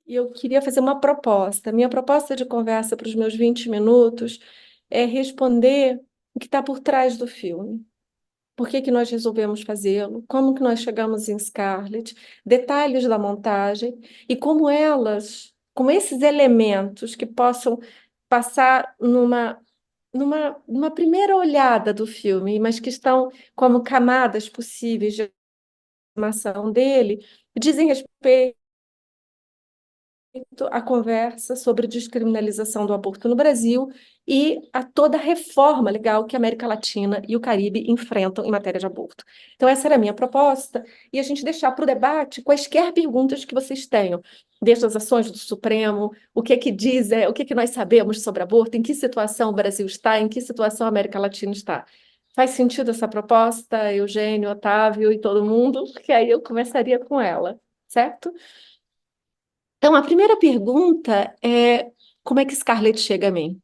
e eu queria fazer uma proposta. Minha proposta de conversa para os meus 20 minutos é responder o que está por trás do filme. Por que que nós resolvemos fazê-lo? Como que nós chegamos em Scarlett? Detalhes da montagem e como esses elementos que possam passar numa primeira olhada do filme, mas que estão como camadas possíveis de informação dele, dizem respeito a conversa sobre descriminalização do aborto no Brasil e a toda a reforma legal que a América Latina e o Caribe enfrentam em matéria de aborto. Então, essa era a minha proposta, e a gente deixar para o debate quaisquer perguntas que vocês tenham, desde as ações do Supremo, o que é que diz, o que é que nós sabemos sobre aborto, em que situação o Brasil está, em que situação a América Latina está. Faz sentido essa proposta, Eugênio, Otávio e todo mundo? Porque aí eu começaria com ela, certo? Então, a primeira pergunta é como é que Scarlett chega a mim?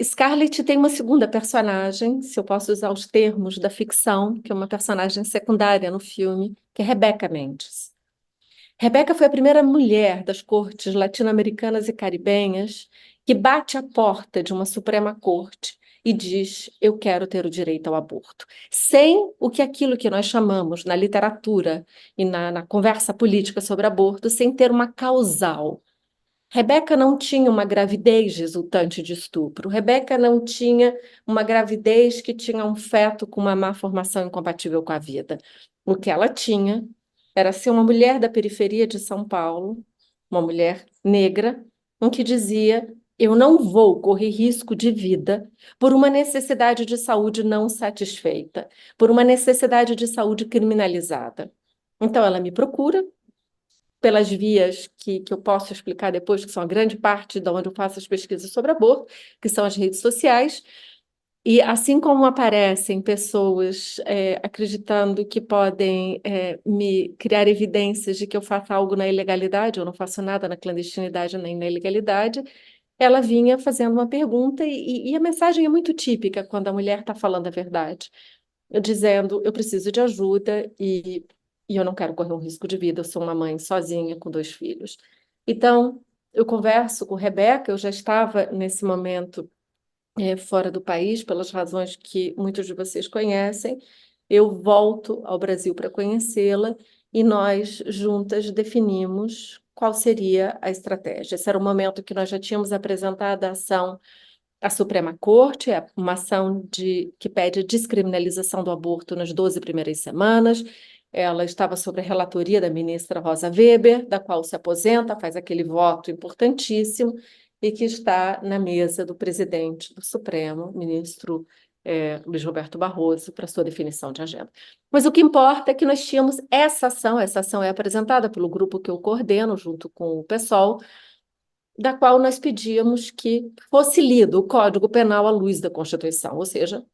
Scarlett tem uma segunda personagem, se eu posso usar os termos da ficção, que é uma personagem secundária no filme, que é Rebecca Mendes. Rebecca foi a primeira mulher das cortes latino-americanas e caribenhas que bate à porta de uma Suprema Corte e diz: Eu quero ter o direito ao aborto. Sem aquilo que nós chamamos na literatura e na conversa política sobre aborto, sem ter uma causal. Rebeca não tinha uma gravidez resultante de estupro. Rebeca não tinha uma gravidez que tinha um feto com uma má formação incompatível com a vida. O que ela tinha era ser uma mulher da periferia de São Paulo, uma mulher negra, em que dizia: Eu não vou correr risco de vida por uma necessidade de saúde não satisfeita, por uma necessidade de saúde criminalizada. Então ela me procura pelas vias que eu posso explicar depois, que são a grande parte de onde eu faço as pesquisas sobre aborto, que são as redes sociais. E assim como aparecem pessoas acreditando que podem me criar evidências de que eu faço algo na ilegalidade, eu não faço nada na clandestinidade nem na ilegalidade, ela vinha fazendo uma pergunta, e a mensagem é muito típica quando a mulher está falando a verdade, dizendo: eu preciso de ajuda e eu não quero correr um risco de vida, eu sou uma mãe sozinha com 2 filhos. Então, eu converso com Rebeca, eu já estava nesse momento fora do país, pelas razões que muitos de vocês conhecem. Eu volto ao Brasil para conhecê-la e nós juntas definimos qual seria a estratégia. Esse era o momento que nós já tínhamos apresentado a ação à Suprema Corte, é uma ação que pede a descriminalização do aborto nas 12 primeiras semanas. Ela estava sob a relatoria da ministra Rosa Weber, da qual se aposenta, faz aquele voto importantíssimo, e que está na mesa do presidente do Supremo, ministro Luiz Roberto Barroso, para sua definição de agenda. Mas o que importa é que nós tínhamos essa ação é apresentada pelo grupo que eu coordeno, junto com o PSOL, da qual nós pedíamos que fosse lido o Código Penal à luz da Constituição, ou seja,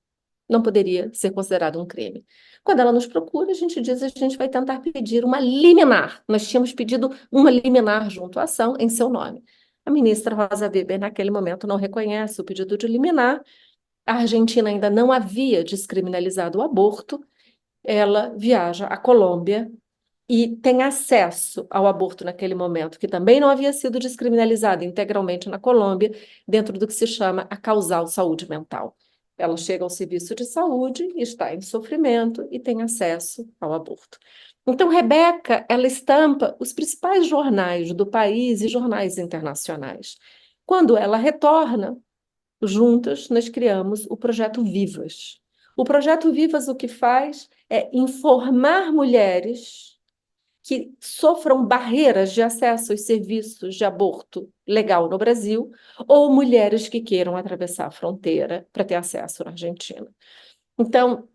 não poderia ser considerado um crime. Quando ela nos procura, a gente diz: a gente vai tentar pedir uma liminar. Nós tínhamos pedido uma liminar junto à ação em seu nome. A ministra Rosa Weber, naquele momento, não reconhece o pedido de liminar. A Argentina ainda não havia descriminalizado o aborto. Ela viaja à Colômbia e tem acesso ao aborto naquele momento, que também não havia sido descriminalizado integralmente na Colômbia, dentro do que se chama a causal saúde mental. Ela chega ao serviço de saúde, está em sofrimento e tem acesso ao aborto. Então, Rebeca, ela estampa os principais jornais do país e jornais internacionais. Quando ela retorna, juntas, nós criamos o Projeto Vivas. O Projeto Vivas o que faz é informar mulheres que sofram barreiras de acesso aos serviços de aborto legal no Brasil, ou mulheres que queiram atravessar a fronteira para ter acesso na Argentina. Então,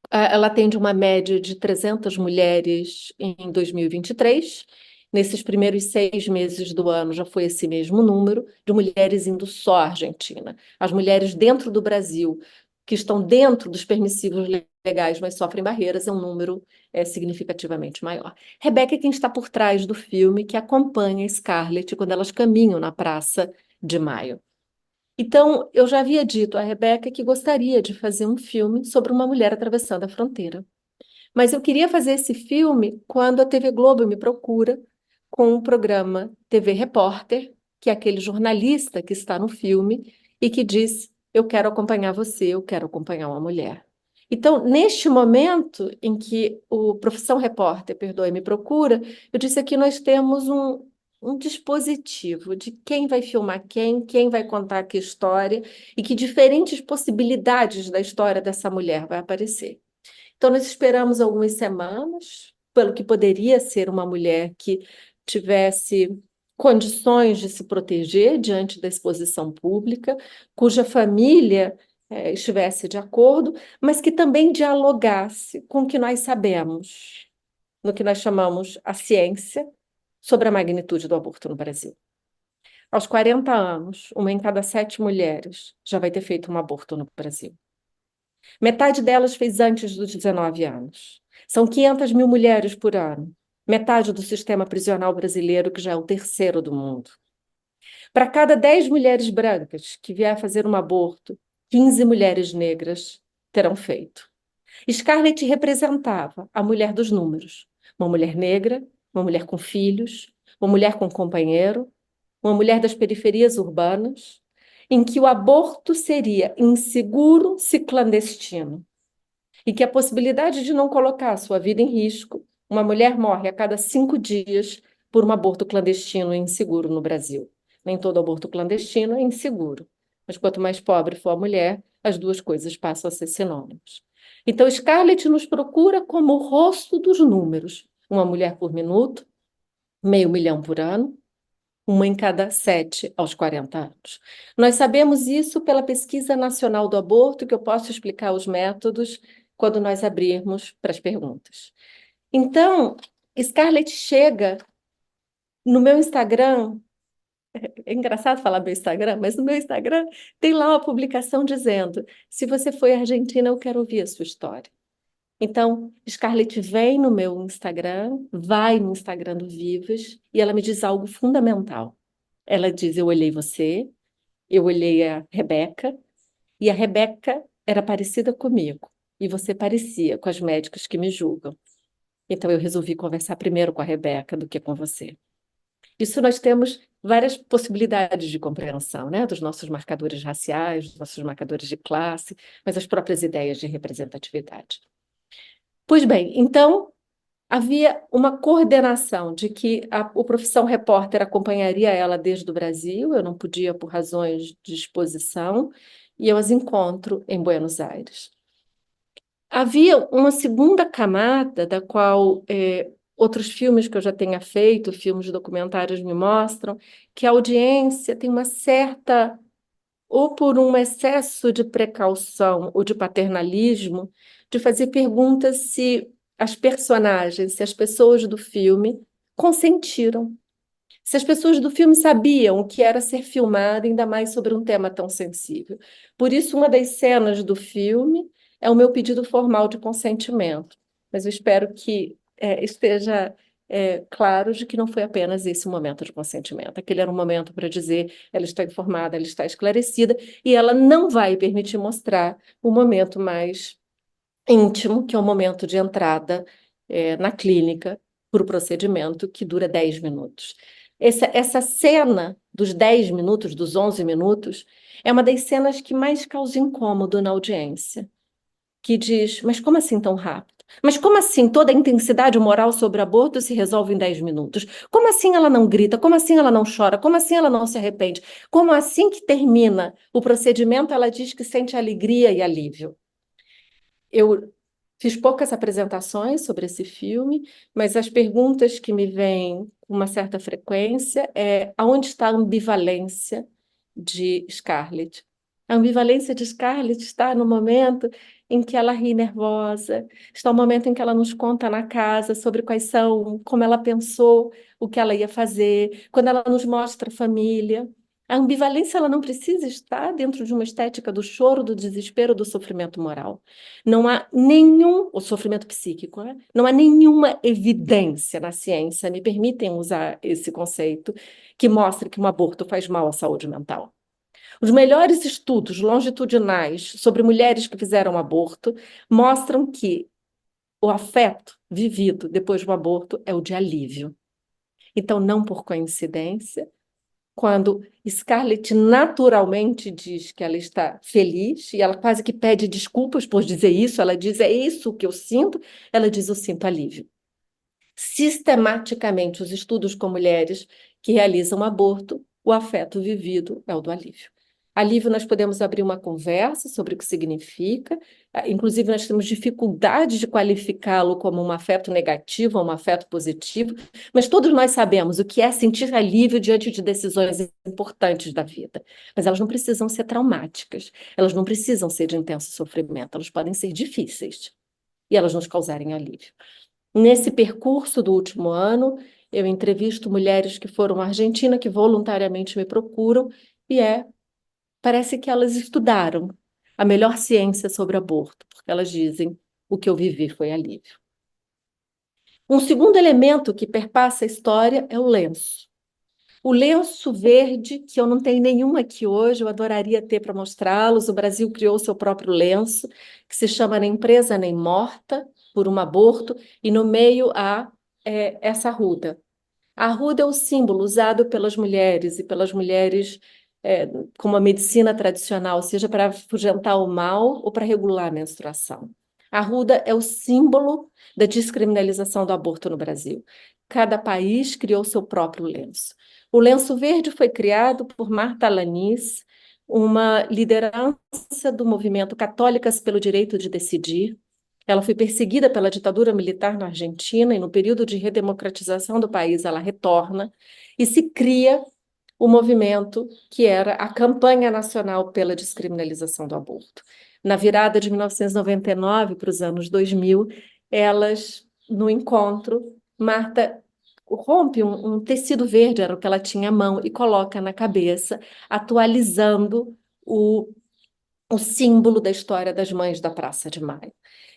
ela atende uma média de 300 mulheres em 2023. Nesses primeiros 6 meses do ano já foi esse mesmo número de mulheres indo só à Argentina. As mulheres dentro do Brasil, que estão dentro dos permissivos legais, mas sofrem barreiras, é um número significativamente maior. Rebeca é quem está por trás do filme, que acompanha Scarlett quando elas caminham na Praça de Maio. Então, eu já havia dito à Rebeca que gostaria de fazer um filme sobre uma mulher atravessando a fronteira. Mas eu queria fazer esse filme quando a TV Globo me procura com o programa TV Repórter, que é aquele jornalista que está no filme e que diz: eu quero acompanhar você, eu quero acompanhar uma mulher. Então, neste momento em que o Profissão Repórter, perdoe, me procura, eu disse aqui nós temos um dispositivo de quem vai filmar quem vai contar que história e que diferentes possibilidades da história dessa mulher vai aparecer. Então, nós esperamos algumas semanas, pelo que poderia ser uma mulher que tivesse condições de se proteger diante da exposição pública, cuja família estivesse de acordo, mas que também dialogasse com o que nós sabemos, no que nós chamamos a ciência, sobre a magnitude do aborto no Brasil. Aos 40 anos, uma em cada 7 mulheres já vai ter feito um aborto no Brasil. Metade delas fez antes dos 19 anos. São 500 mil mulheres por ano. Metade do sistema prisional brasileiro, que já é o terceiro do mundo. Para cada 10 mulheres brancas que vier fazer um aborto, 15 mulheres negras terão feito. Scarlett representava a mulher dos números. Uma mulher negra, uma mulher com filhos, uma mulher com companheiro, uma mulher das periferias urbanas, em que o aborto seria inseguro se clandestino, e que a possibilidade de não colocar a sua vida em risco, uma mulher morre a cada 5 dias por um aborto clandestino e inseguro no Brasil. Nem todo aborto clandestino é inseguro, mas quanto mais pobre for a mulher, as duas coisas passam a ser sinônimos. Então, Scarlett nos procura como o rosto dos números, uma mulher por minuto, 500 mil por ano, uma em cada 7 aos 40 anos. Nós sabemos isso pela Pesquisa Nacional do Aborto, que eu posso explicar os métodos quando nós abrirmos para as perguntas. Então, Scarlett chega no meu Instagram, é engraçado falar meu Instagram, mas no meu Instagram tem lá uma publicação dizendo: se você foi à Argentina, eu quero ouvir a sua história. Então, Scarlett vem no meu Instagram, vai no Instagram do Vivas, e ela me diz algo fundamental. Ela diz: eu olhei você, eu olhei a Rebeca, e a Rebeca era parecida comigo, e você parecia com as médicas que me julgam. Então, eu resolvi conversar primeiro com a Rebeca do que com você. Isso nós temos várias possibilidades de compreensão, né? Dos nossos marcadores raciais, dos nossos marcadores de classe, mas as próprias ideias de representatividade. Pois bem, então, havia uma coordenação de que o Profissão Repórter acompanharia ela desde o Brasil, eu não podia por razões de exposição, e eu as encontro em Buenos Aires. Havia uma segunda camada, da qual outros filmes que eu já tenha feito, filmes documentários me mostram, que a audiência tem uma certa, ou por um excesso de precaução ou de paternalismo, de fazer perguntas se as personagens, se as pessoas do filme consentiram. Se as pessoas do filme sabiam o que era ser filmado, ainda mais sobre um tema tão sensível. Por isso, uma das cenas do filme é o meu pedido formal de consentimento. Mas eu espero que esteja claro de que não foi apenas esse momento de consentimento. Aquele era um momento para dizer: ela está informada, ela está esclarecida, e ela não vai permitir mostrar o momento mais íntimo, que é o momento de entrada na clínica para o procedimento, que dura 10 minutos. Essa cena dos 10 minutos, dos 11 minutos, é uma das cenas que mais causa incômodo na audiência, que diz: mas como assim tão rápido? Mas como assim toda a intensidade moral sobre aborto se resolve em 10 minutos? Como assim ela não grita? Como assim ela não chora? Como assim ela não se arrepende? Como assim que termina o procedimento ela diz que sente alegria e alívio? Eu fiz poucas apresentações sobre esse filme, mas as perguntas que me vêm com uma certa frequência é: aonde está a ambivalência de Scarlett? A ambivalência de Scarlett está no momento em que ela ri nervosa, está no momento em que ela nos conta na casa sobre quais são, como ela pensou, o que ela ia fazer, quando ela nos mostra a família. A ambivalência ela não precisa estar dentro de uma estética do choro, do desespero, do sofrimento moral. Não há nenhum, o sofrimento psíquico, né? Não há nenhuma evidência na ciência, me permitem usar esse conceito, que mostre que um aborto faz mal à saúde mental. Os melhores estudos longitudinais sobre mulheres que fizeram aborto mostram que o afeto vivido depois do aborto é o de alívio. Então, não por coincidência, quando Scarlett naturalmente diz que ela está feliz, e ela quase que pede desculpas por dizer isso, ela diz, é isso que eu sinto, ela diz, eu sinto alívio. Sistematicamente, os estudos com mulheres que realizam aborto, o afeto vivido é o do alívio. Alívio, nós podemos abrir uma conversa sobre o que significa, inclusive nós temos dificuldade de qualificá-lo como um afeto negativo ou um afeto positivo, mas todos nós sabemos o que é sentir alívio diante de decisões importantes da vida. Mas elas não precisam ser traumáticas, elas não precisam ser de intenso sofrimento, elas podem ser difíceis e elas nos causarem alívio. Nesse percurso do último ano, eu entrevisto mulheres que foram à Argentina, que voluntariamente me procuram, e parece que elas estudaram a melhor ciência sobre aborto, porque elas dizem, o que eu vivi foi alívio. Um segundo elemento que perpassa a história é o lenço. O lenço verde, que eu não tenho nenhum aqui hoje, eu adoraria ter para mostrá-los. O Brasil criou seu próprio lenço, que se chama Nem Presa Nem Morta, por um aborto, e no meio há essa arruda. A arruda é o símbolo usado pelas mulheres, e pelas mulheres como a medicina tradicional, seja para afugentar o mal ou para regular a menstruação. A arruda é o símbolo da descriminalização do aborto no Brasil. Cada país criou seu próprio lenço. O lenço verde foi criado por Marta Alanis, uma liderança do movimento Católicas pelo Direito de Decidir. Ela foi perseguida pela ditadura militar na Argentina e no período de redemocratização do país ela retorna e se cria o movimento que era a Campanha Nacional pela Descriminalização do Aborto. Na virada de 1999 para os anos 2000, elas, no encontro, Marta rompe um tecido verde, era o que ela tinha à mão, e coloca na cabeça, atualizando o símbolo da história das mães da Praça de Maio.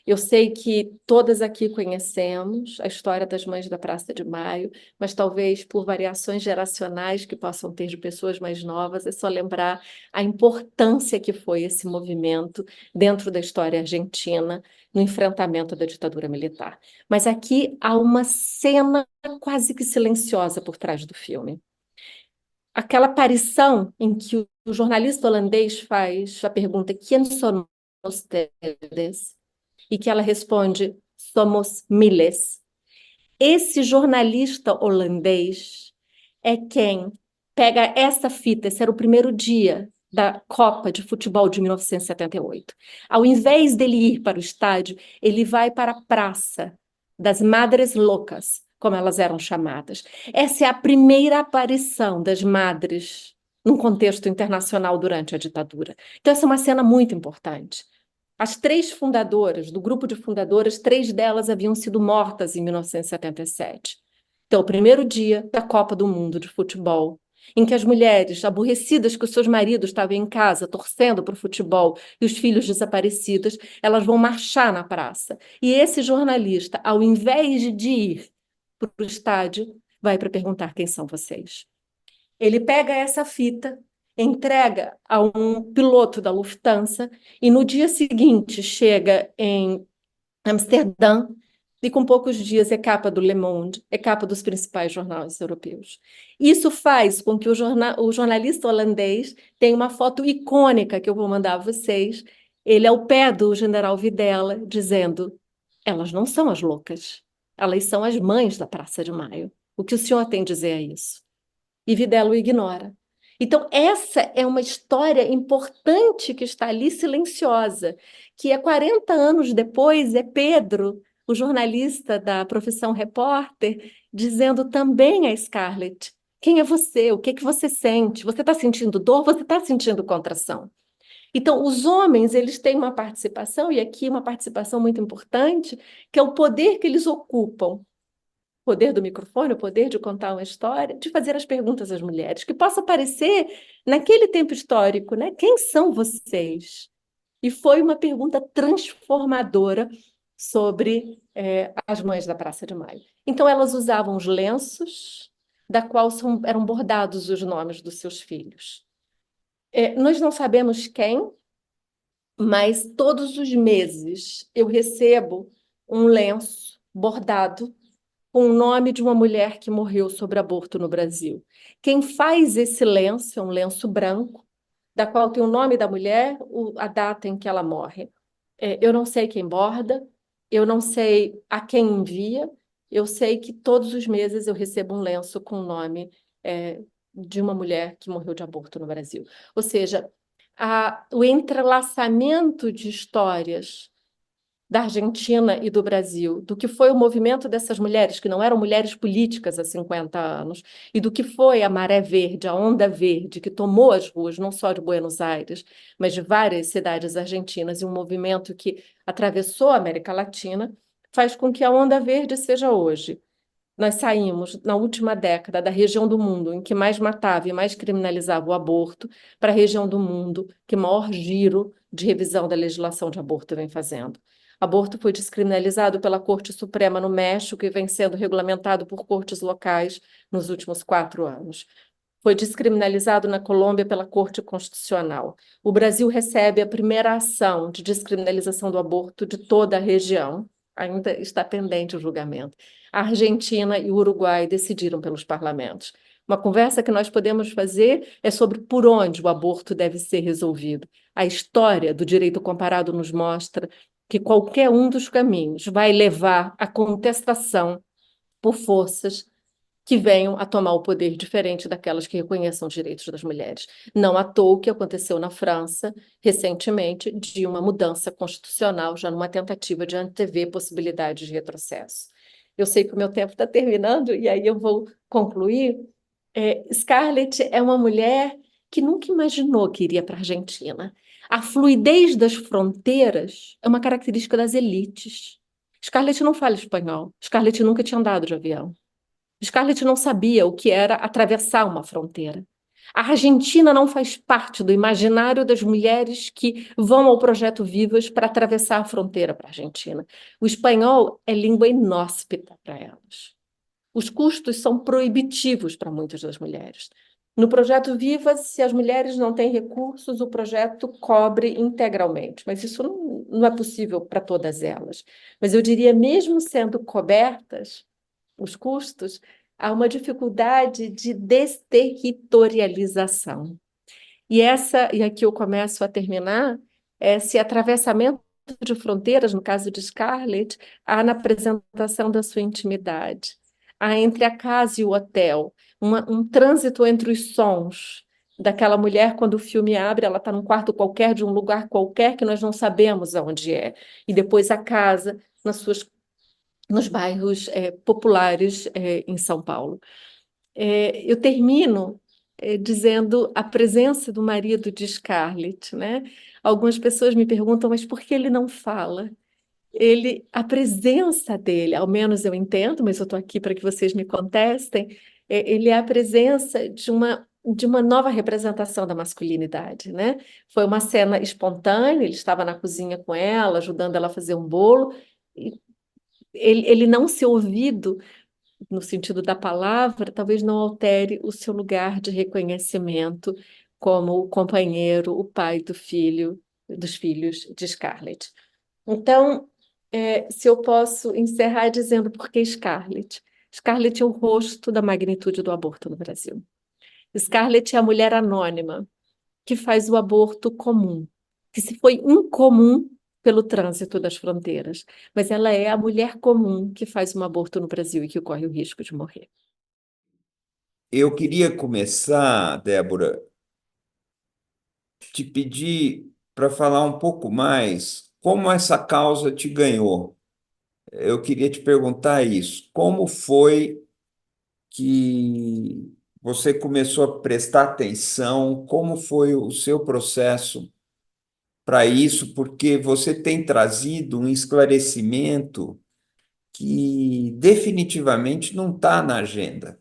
Eu sei que todas aqui conhecemos a história das mães da Praça de Maio, mas talvez por variações geracionais que possam ter de pessoas mais novas, é só lembrar a importância que foi esse movimento dentro da história argentina no enfrentamento da ditadura militar. Mas aqui há uma cena quase que silenciosa por trás do filme. Aquela aparição em que o jornalista holandês faz a pergunta quem são ustedes? E que ela responde somos miles. Esse jornalista holandês é quem pega essa fita, esse era o primeiro dia da Copa de Futebol de 1978. Ao invés dele ir para o estádio, ele vai para a Praça das Madres Loucas, como elas eram chamadas. Essa é a primeira aparição das madres num contexto internacional durante a ditadura. Então, essa é uma cena muito importante. As três fundadoras, do grupo de fundadoras, três delas haviam sido mortas em 1977. Então, o primeiro dia da Copa do Mundo de futebol, em que as mulheres, aborrecidas que os seus maridos estavam em casa torcendo para o futebol e os filhos desaparecidos, elas vão marchar na praça. E esse jornalista, ao invés de ir para o estádio, vai para perguntar quem são vocês. Ele pega essa fita, entrega a um piloto da Lufthansa e no dia seguinte chega em Amsterdã e com poucos dias é capa do Le Monde, é capa dos principais jornais europeus. Isso faz com que o jornalista holandês tenha uma foto icônica que eu vou mandar a vocês. Ele é ao pé do general Videla, dizendo: elas não são as loucas, elas são as mães da Praça de Maio. O que o senhor tem a dizer a isso? E Videla o ignora. Então, essa é uma história importante que está ali silenciosa, que 40 anos depois é Pedro, o jornalista da profissão repórter, dizendo também a Scarlett: quem é você? O que é que você sente? Você está sentindo dor? Você está sentindo contração? Então, os homens, eles têm uma participação, e aqui uma participação muito importante, que é o poder que eles ocupam, poder do microfone, o poder de contar uma história, de fazer as perguntas às mulheres, que possa aparecer naquele tempo histórico, né? Quem são vocês? E foi uma pergunta transformadora sobre as mães da Praça de Maio. Então, elas usavam os lenços, da qual eram bordados os nomes dos seus filhos. Nós não sabemos quem, mas todos os meses eu recebo um lenço bordado com o nome de uma mulher que morreu sobre aborto no Brasil. Quem faz esse lenço é um lenço branco, da qual tem o nome da mulher, a data em que ela morre. Eu não sei quem borda, eu não sei a quem envia, eu sei que todos os meses eu recebo um lenço com o nome, de uma mulher que morreu de aborto no Brasil. Ou seja, o entrelaçamento de histórias da Argentina e do Brasil, do que foi o movimento dessas mulheres, que não eram mulheres políticas há 50 anos, e do que foi a Maré Verde, a Onda Verde, que tomou as ruas, não só de Buenos Aires, mas de várias cidades argentinas, e um movimento que atravessou a América Latina, faz com que a Onda Verde seja hoje. Nós saímos, na última década, da região do mundo em que mais matava e mais criminalizava o aborto, para a região do mundo que maior giro de revisão da legislação de aborto vem fazendo. Aborto foi descriminalizado pela Corte Suprema no México e vem sendo regulamentado por cortes locais nos últimos 4 anos. Foi descriminalizado na Colômbia pela Corte Constitucional. O Brasil recebe a primeira ação de descriminalização do aborto de toda a região. Ainda está pendente o julgamento. A Argentina e o Uruguai decidiram pelos parlamentos. Uma conversa que nós podemos fazer é sobre por onde o aborto deve ser resolvido. A história do direito comparado nos mostra que qualquer um dos caminhos vai levar à contestação por forças que venham a tomar o poder diferente daquelas que reconheçam os direitos das mulheres. Não à toa o que aconteceu na França recentemente de uma mudança constitucional, já numa tentativa de antever possibilidades de retrocesso. Eu sei que o meu tempo está terminando e aí eu vou concluir. Scarlett é uma mulher que nunca imaginou que iria para a Argentina. A fluidez das fronteiras é uma característica das elites. Scarlett não fala espanhol. Scarlett nunca tinha andado de avião. Scarlett não sabia o que era atravessar uma fronteira. A Argentina não faz parte do imaginário das mulheres que vão ao Projeto Vivas para atravessar a fronteira para a Argentina. O espanhol é língua inóspita para elas. Os custos são proibitivos para muitas das mulheres. No Projeto Vivas, se as mulheres não têm recursos, o projeto cobre integralmente, mas isso não é possível para todas elas. Mas eu diria, mesmo sendo cobertas, os custos, há uma dificuldade de desterritorialização. E aqui eu começo a terminar, esse atravessamento de fronteiras, no caso de Scarlett, há na apresentação da sua intimidade. Há entre a casa e o hotel, um trânsito entre os sons daquela mulher, quando o filme abre, ela está num quarto qualquer, de um lugar qualquer, que nós não sabemos aonde é. E depois a casa, nos bairros populares em São Paulo. Eu termino dizendo a presença do marido de Scarlett, né? Algumas pessoas me perguntam, mas por que ele não fala? A presença dele, ao menos eu entendo, mas eu estou aqui para que vocês me contestem, ele é a presença de uma nova representação da masculinidade, né? Foi uma cena espontânea, ele estava na cozinha com ela, ajudando ela a fazer um bolo, e ele não ser ouvido no sentido da palavra, talvez não altere o seu lugar de reconhecimento como o companheiro, o pai dos filhos de Scarlett. Então, se eu posso encerrar dizendo por que Scarlett? Scarlett é o rosto da magnitude do aborto no Brasil. Scarlett é a mulher anônima que faz o aborto comum, que se foi incomum pelo trânsito das fronteiras, mas ela é a mulher comum que faz um aborto no Brasil e que corre o risco de morrer. Eu queria começar, Débora, te pedir para falar um pouco mais como essa causa te ganhou. Eu queria te perguntar isso. Como foi que você começou a prestar atenção? Como foi o seu processo para isso? Porque você tem trazido um esclarecimento que definitivamente não está na agenda.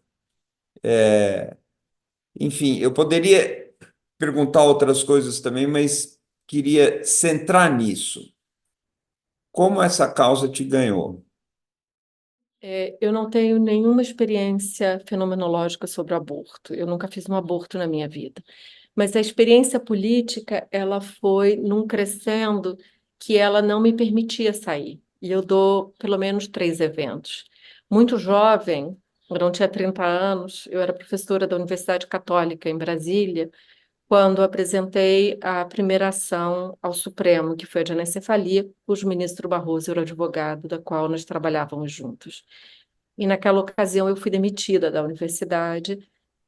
Enfim, eu poderia perguntar outras coisas também, mas queria centrar nisso. Como essa causa te ganhou? Eu não tenho nenhuma experiência fenomenológica sobre o aborto. Eu nunca fiz um aborto na minha vida. Mas a experiência política, ela foi num crescendo que ela não me permitia sair. E eu dou pelo menos 3 eventos. muito jovem, eu não tinha 30 anos, eu era professora da Universidade Católica em Brasília, quando apresentei a primeira ação ao Supremo, que foi a de anencefalia, cujo ministro Barroso era o advogado da qual nós trabalhávamos juntos. E naquela ocasião eu fui demitida da universidade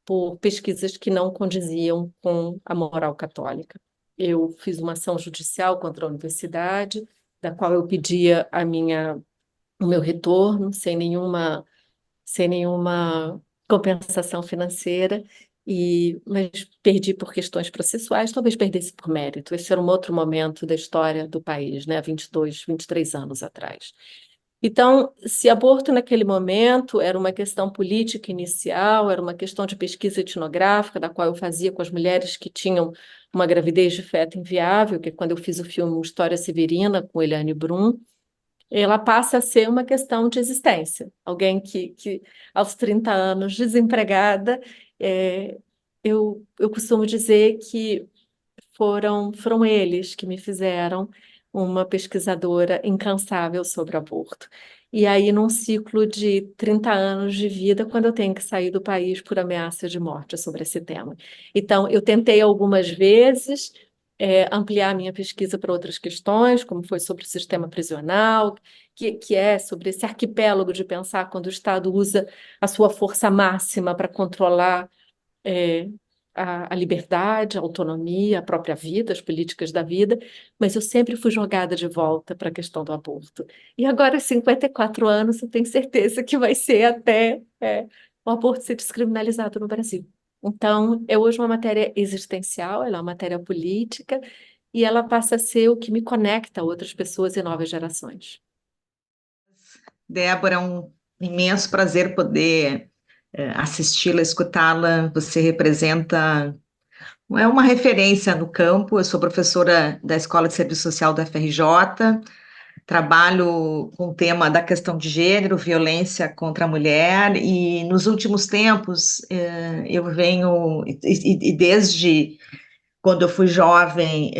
por pesquisas que não condiziam com a moral católica. Eu fiz uma ação judicial contra a universidade, da qual eu pedia o meu retorno, sem nenhuma compensação financeira, mas perdi por questões processuais, talvez perdesse por mérito. Esse era um outro momento da história do país, né, há 22, 23 anos atrás. Então, se aborto naquele momento era uma questão política inicial, era uma questão de pesquisa etnográfica, da qual eu fazia com as mulheres que tinham uma gravidez de feto inviável, que é quando eu fiz o filme História Severina, com Eliane Brum, ela passa a ser uma questão de existência. Alguém que aos 30 anos, desempregada, é, eu costumo dizer que foram eles que me fizeram uma pesquisadora incansável sobre aborto. E aí, num ciclo de 30 anos de vida, quando eu tenho que sair do país por ameaça de morte sobre esse tema. Então, eu tentei algumas vezes ampliar a minha pesquisa para outras questões, como foi sobre o sistema prisional, que é sobre esse arquipélago de pensar quando o Estado usa a sua força máxima para controlar é, a liberdade, a autonomia, a própria vida, as políticas da vida, mas eu sempre fui jogada de volta para a questão do aborto. E agora, aos 54 anos, eu tenho certeza que vai ser até o aborto ser descriminalizado no Brasil. Então, é hoje uma matéria existencial, ela é uma matéria política, e ela passa a ser o que me conecta a outras pessoas e novas gerações. Débora, é um imenso prazer poder assisti-la, escutá-la. Você representa, é uma referência no campo. Eu sou professora da Escola de Serviço Social da FRJ, trabalho com o tema da questão de gênero, violência contra a mulher, e nos últimos tempos eu venho, e desde quando eu fui jovem,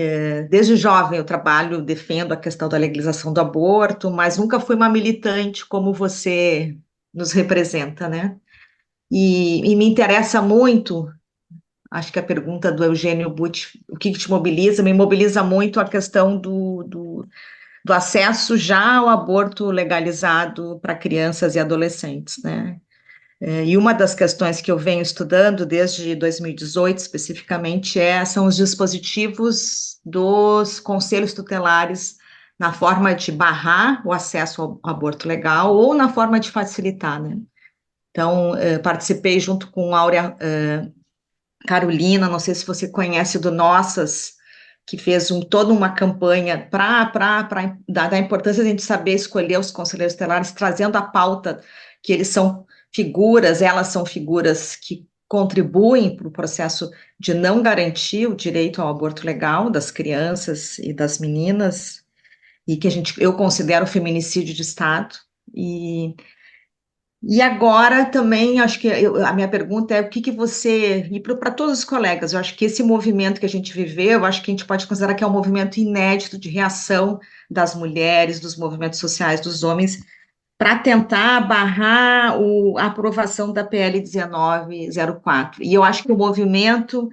desde jovem eu trabalho, defendo a questão da legalização do aborto, mas nunca fui uma militante como você nos representa, né? E me interessa muito, acho que a pergunta do Eugênio Butti, o que te mobiliza, me mobiliza muito a questão do acesso já ao aborto legalizado para crianças e adolescentes, né? E uma das questões que eu venho estudando desde 2018, especificamente, são os dispositivos dos conselhos tutelares na forma de barrar o acesso ao aborto legal ou na forma de facilitar, né? Então, participei junto com Áurea Carolina, não sei se você conhece, do Nossas, que fez toda uma campanha para da importância de a gente saber escolher os conselheiros tutelares, trazendo a pauta que elas são figuras que contribuem para o processo de não garantir o direito ao aborto legal das crianças e das meninas, e que eu considero feminicídio de Estado. E agora também, acho que a minha pergunta é o que você, e para todos os colegas, eu acho que esse movimento que a gente viveu, eu acho que a gente pode considerar que é um movimento inédito de reação das mulheres, dos movimentos sociais, dos homens, para tentar barrar a aprovação da PL 1904. E eu acho que o movimento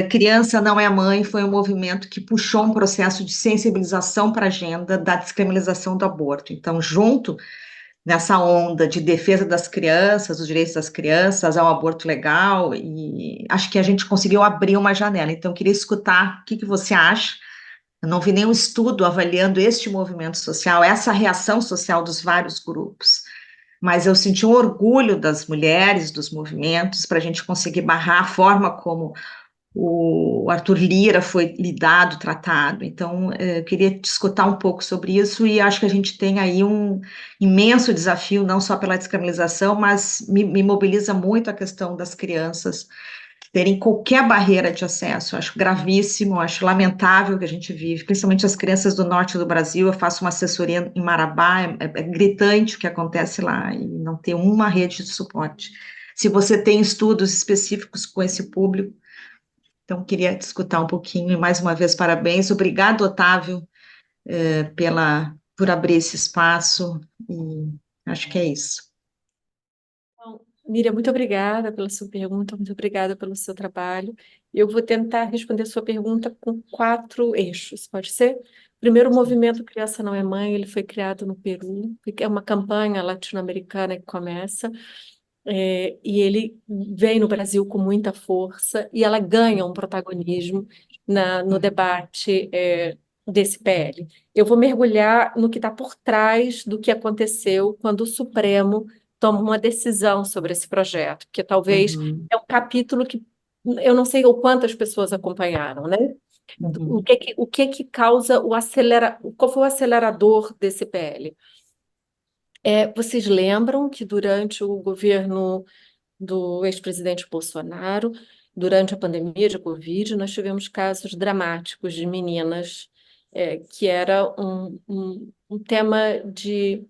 Criança Não é Mãe foi um movimento que puxou um processo de sensibilização para a agenda da descriminalização do aborto. Então, junto nessa onda de defesa das crianças, dos direitos das crianças, ao aborto legal, e acho que a gente conseguiu abrir uma janela. Então, eu queria escutar o que você acha. Eu não vi nenhum estudo avaliando este movimento social, essa reação social dos vários grupos, mas eu senti um orgulho das mulheres, dos movimentos, para a gente conseguir barrar a forma como o Arthur Lira foi lidado, tratado. Então, eu queria te escutar um pouco sobre isso, e acho que a gente tem aí um imenso desafio, não só pela descriminalização, mas me mobiliza muito a questão das crianças terem qualquer barreira de acesso. Eu acho gravíssimo, eu acho lamentável que a gente vive, principalmente as crianças do norte do Brasil. Eu faço uma assessoria em Marabá, é gritante o que acontece lá, e não tem uma rede de suporte. Se você tem estudos específicos com esse público, então, queria te escutar um pouquinho, e mais uma vez, parabéns. Obrigado, Otávio, por abrir esse espaço, e acho que é isso. Miriam, muito obrigada pela sua pergunta, muito obrigada pelo seu trabalho. Eu vou tentar responder a sua pergunta com 4 eixos, pode ser? Primeiro, o movimento Criança Não é Mãe, ele foi criado no Peru, é uma campanha latino-americana que começa, e ele vem no Brasil com muita força, e ela ganha um protagonismo no debate, desse PL. Eu vou mergulhar no que está por trás do que aconteceu quando o Supremo toma uma decisão sobre esse projeto, que talvez Uhum, é um capítulo que eu não sei o quanto as pessoas acompanharam, né? uhum, O que que causa qual foi o acelerador desse PL? Vocês lembram que durante o governo do ex-presidente Bolsonaro, durante a pandemia de Covid, nós tivemos casos dramáticos de meninas, que era um tema de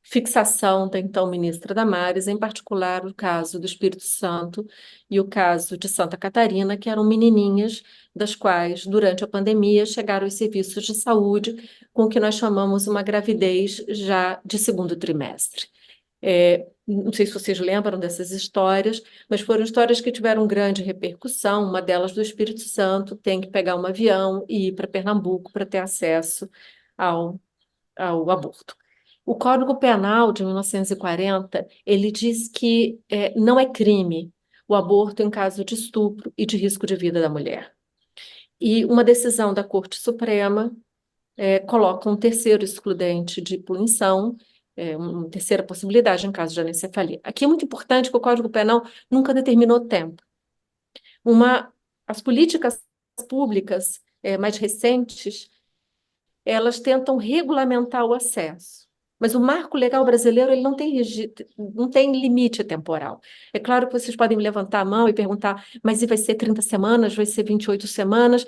fixação da então ministra Damares, em particular o caso do Espírito Santo e o caso de Santa Catarina, que eram menininhas das quais, durante a pandemia, chegaram aos serviços de saúde com o que nós chamamos uma gravidez já de segundo trimestre. Não sei se vocês lembram dessas histórias, mas foram histórias que tiveram grande repercussão. Uma delas do Espírito Santo tem que pegar um avião e ir para Pernambuco para ter acesso ao, ao aborto. O Código Penal de 1940, ele diz que não é crime o aborto em caso de estupro e de risco de vida da mulher. E uma decisão da Corte Suprema coloca um terceiro excludente de punição, uma terceira possibilidade em caso de anencefalia. Aqui é muito importante que o Código Penal nunca determinou tempo. As políticas públicas mais recentes, elas tentam regulamentar o acesso. Mas o marco legal brasileiro ele não tem limite temporal. É claro que vocês podem levantar a mão e perguntar, mas e vai ser 30 semanas, vai ser 28 semanas?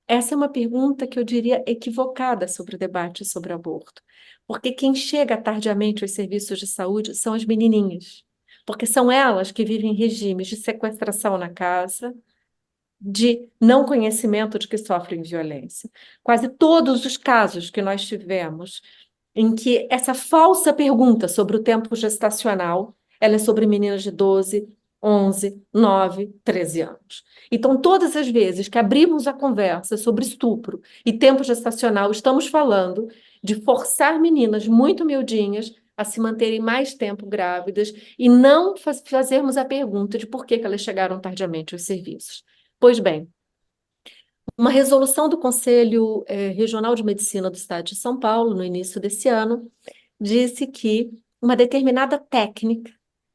Essa é uma pergunta que eu diria equivocada sobre o debate sobre aborto. Porque quem chega tardiamente aos serviços de saúde são as menininhas. Porque são elas que vivem em regimes de sequestração na casa, de não conhecimento de que sofrem violência. Quase todos os casos que nós tivemos em que essa falsa pergunta sobre o tempo gestacional, ela é sobre meninas de 12, 11, 9, 13 anos. Então, todas as vezes que abrimos a conversa sobre estupro e tempo gestacional, estamos falando de forçar meninas muito miudinhas a se manterem mais tempo grávidas e não fazermos a pergunta de por que que elas chegaram tardiamente aos serviços. Pois bem, uma resolução do Conselho Regional de Medicina do Estado de São Paulo, no início desse ano, disse que uma determinada técnica,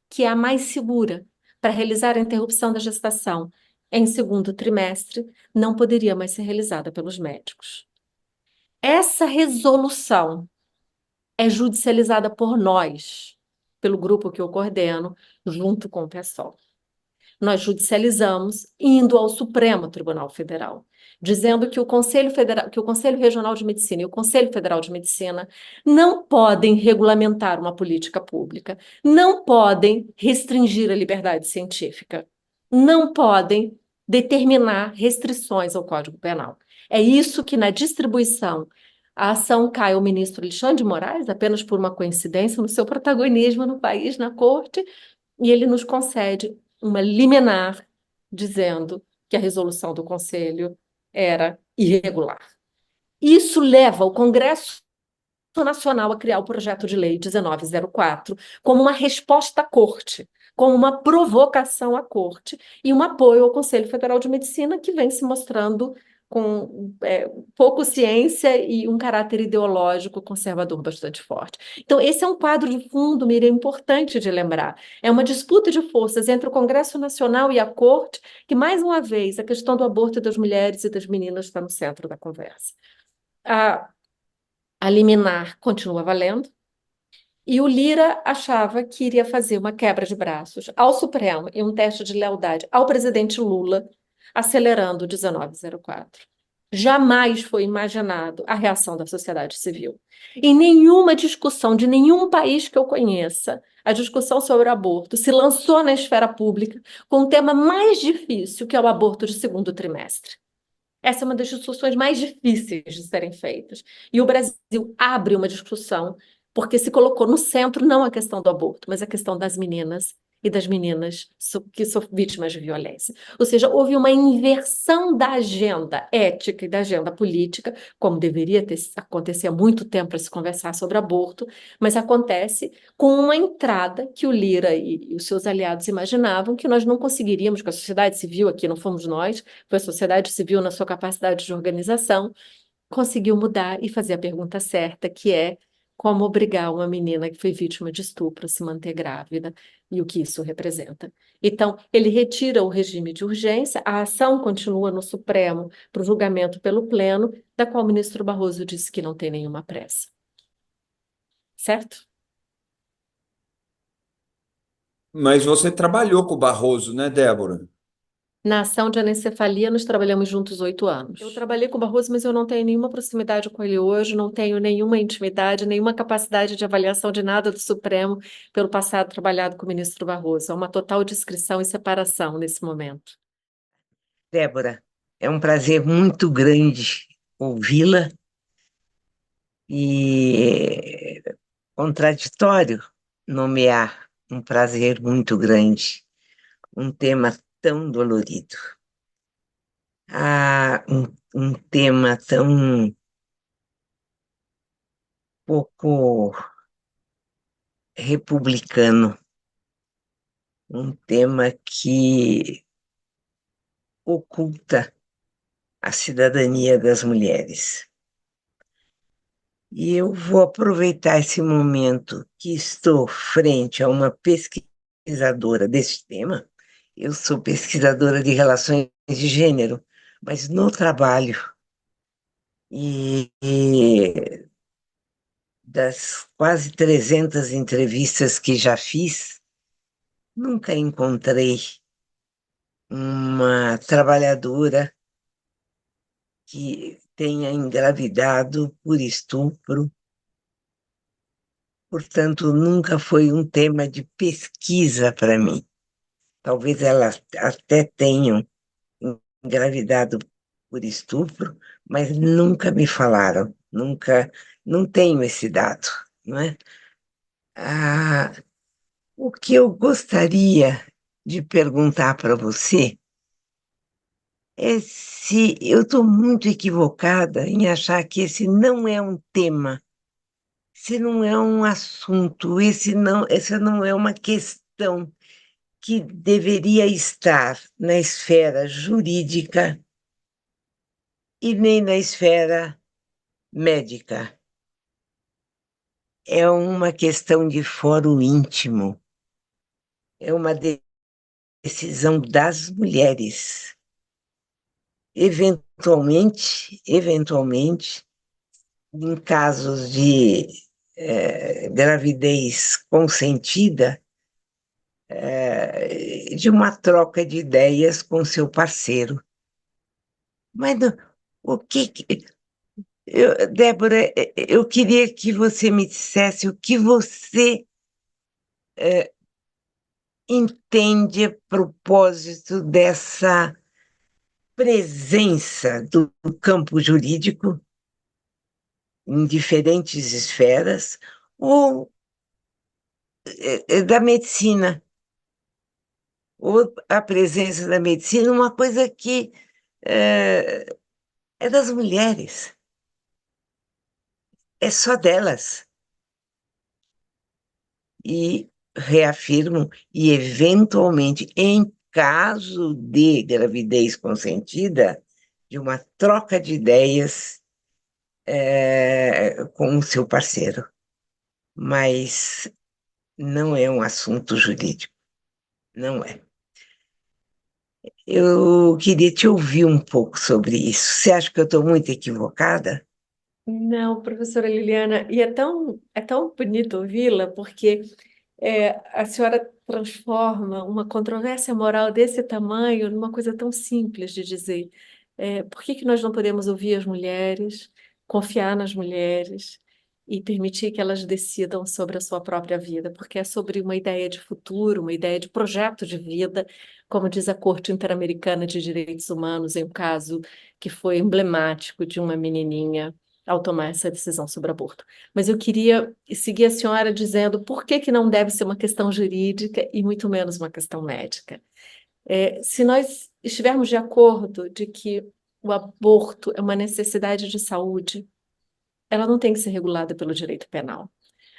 que é a mais segura para realizar a interrupção da gestação em segundo trimestre, não poderia mais ser realizada pelos médicos. Essa resolução é judicializada por nós, pelo grupo que eu coordeno, junto com o PSOL. Nós judicializamos indo ao Supremo Tribunal Federal, dizendo que o Conselho Federal, que o Conselho Regional de Medicina e o Conselho Federal de Medicina não podem regulamentar uma política pública, não podem restringir a liberdade científica, não podem determinar restrições ao Código Penal. É isso que, na distribuição, a ação cai ao ministro Alexandre de Moraes, apenas por uma coincidência, no seu protagonismo no país, na corte, e ele nos concede uma liminar dizendo que a resolução do Conselho era irregular. Isso leva o Congresso Nacional a criar o projeto de lei 1904 como uma resposta à Corte, como uma provocação à Corte e um apoio ao Conselho Federal de Medicina que vem se mostrando com pouco ciência e um caráter ideológico conservador bastante forte. Então, esse é um quadro de fundo, Miriam, importante de lembrar. É uma disputa de forças entre o Congresso Nacional e a Corte, que, mais uma vez, a questão do aborto das mulheres e das meninas está no centro da conversa. A liminar continua valendo, e o Lira achava que iria fazer uma quebra de braços ao Supremo e um teste de lealdade ao presidente Lula, acelerando o 1904. Jamais foi imaginado a reação da sociedade civil. Em nenhuma discussão de nenhum país que eu conheça, a discussão sobre o aborto se lançou na esfera pública com o tema mais difícil, que é o aborto de segundo trimestre. Essa é uma das discussões mais difíceis de serem feitas. E o Brasil abre uma discussão porque se colocou no centro não a questão do aborto, mas a questão das meninas e das meninas que são vítimas de violência. Ou seja, houve uma inversão da agenda ética e da agenda política, como deveria acontecer há muito tempo para se conversar sobre aborto, mas acontece com uma entrada que o Lira e os seus aliados imaginavam que nós não conseguiríamos, que a sociedade civil, aqui não fomos nós, foi a sociedade civil na sua capacidade de organização, conseguiu mudar e fazer a pergunta certa, que é como obrigar uma menina que foi vítima de estupro a se manter grávida e o que isso representa. Então, ele retira o regime de urgência, a ação continua no Supremo para o julgamento pelo Pleno, da qual o ministro Barroso disse que não tem nenhuma pressa. Certo? Mas você trabalhou com o Barroso, né, Débora? Na ação de anencefalia, nós trabalhamos juntos 8 anos. Eu trabalhei com o Barroso, mas eu não tenho nenhuma proximidade com ele hoje, não tenho nenhuma intimidade, nenhuma capacidade de avaliação de nada do Supremo pelo passado trabalhado com o ministro Barroso. É uma total discrição e separação nesse momento. Débora, é um prazer muito grande ouvi-la e contraditório nomear um prazer muito grande, um tema tão dolorido. Um tema tão pouco republicano, um tema que oculta a cidadania das mulheres. E eu vou aproveitar esse momento que estou frente a uma pesquisadora desse tema. Eu sou pesquisadora de relações de gênero, mas no trabalho. E das quase 300 entrevistas que já fiz, nunca encontrei uma trabalhadora que tenha engravidado por estupro. Portanto, nunca foi um tema de pesquisa para mim. Talvez elas até tenham engravidado por estupro, mas nunca me falaram, nunca, não tenho esse dado, não é? Ah, o que eu gostaria de perguntar para você é se eu estou muito equivocada em achar que esse não é um tema, esse não é um assunto, essa não é uma questão que deveria estar na esfera jurídica e nem na esfera médica. É uma questão de foro íntimo, é uma decisão das mulheres. Eventualmente, em casos de gravidez consentida, de uma troca de ideias com seu parceiro. Mas o que. Débora, eu queria que você me dissesse o que você entende a propósito dessa presença do campo jurídico em diferentes esferas, ou da medicina, ou a presença da medicina, uma coisa que é das mulheres, é só delas. E reafirmo, e eventualmente, em caso de gravidez consentida, de uma troca de ideias com o seu parceiro. Mas não é um assunto jurídico, não é. Eu queria te ouvir um pouco sobre isso. Você acha que eu estou muito equivocada? Não, professora Liliana, e é tão bonito ouvi-la, porque a senhora transforma uma controvérsia moral desse tamanho numa coisa tão simples de dizer. Por que que nós não podemos ouvir as mulheres, confiar nas mulheres e permitir que elas decidam sobre a sua própria vida? Porque é sobre uma ideia de futuro, uma ideia de projeto de vida, como diz a Corte Interamericana de Direitos Humanos, em um caso que foi emblemático de uma menininha ao tomar essa decisão sobre aborto. Mas eu queria seguir a senhora dizendo por que que não deve ser uma questão jurídica e muito menos uma questão médica. Se nós estivermos de acordo de que o aborto é uma necessidade de saúde, ela não tem que ser regulada pelo direito penal.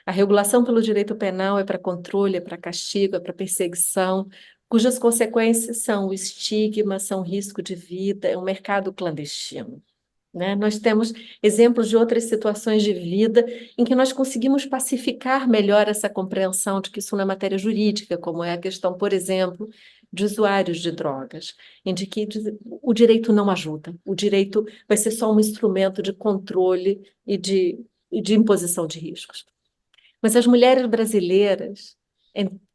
A regulação pelo direito penal é para controle, é para castigo, é para perseguição, cujas consequências são o estigma, são o risco de vida, é um mercado clandestino, né? Nós temos exemplos de outras situações de vida em que nós conseguimos pacificar melhor essa compreensão de que isso não é matéria jurídica, como é a questão, por exemplo, de usuários de drogas, em que o direito não ajuda, o direito vai ser só um instrumento de controle e de imposição de riscos. Mas as mulheres brasileiras,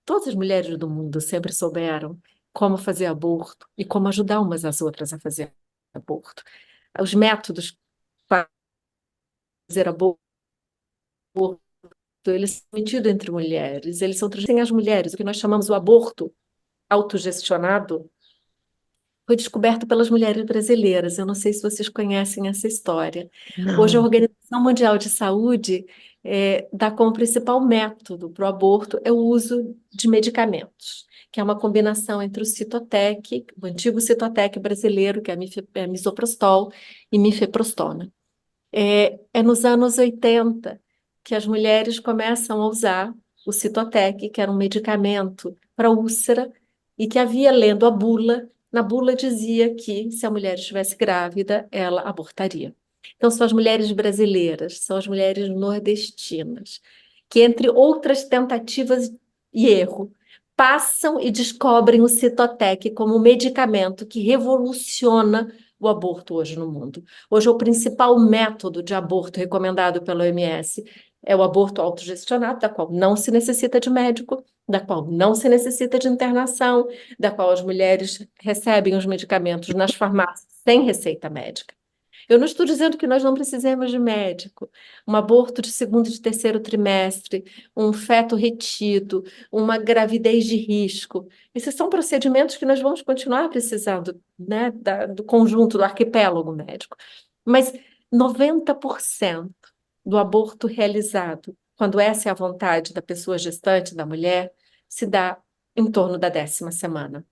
todas as mulheres do mundo sempre souberam como fazer aborto e como ajudar umas às outras a fazer aborto. Os métodos para fazer aborto, eles são mentidos entre mulheres, eles são transmitidos às mulheres. O que nós chamamos o aborto autogestionado foi descoberto pelas mulheres brasileiras. Eu não sei se vocês conhecem essa história. Hoje, a Não, Organização Mundial de Saúde dá como principal método para o aborto é o uso de medicamentos, que é uma combinação entre o Citotec, o antigo Citotec brasileiro, que é a misoprostol, e mifeprostona. É nos anos 80 que as mulheres começam a usar o Citotec, que era um medicamento para úlcera, e que havia, lendo a bula, na bula dizia que se a mulher estivesse grávida, ela abortaria. Então, são as mulheres brasileiras, são as mulheres nordestinas, que, entre outras tentativas e erro, passam e descobrem o Citotec como um medicamento que revoluciona o aborto hoje no mundo. Hoje, o principal método de aborto recomendado pela OMS é o aborto autogestionado, da qual não se necessita de médico, da qual não se necessita de internação, da qual as mulheres recebem os medicamentos nas farmácias sem receita médica. Eu não estou dizendo que nós não precisemos de médico. Um aborto de segundo e de terceiro trimestre, um feto retido, uma gravidez de risco. Esses são procedimentos que nós vamos continuar precisando, né, do conjunto, do arquipélago médico. Mas 90% do aborto realizado, quando essa é a vontade da pessoa gestante, da mulher, se dá em torno da 10ª semana.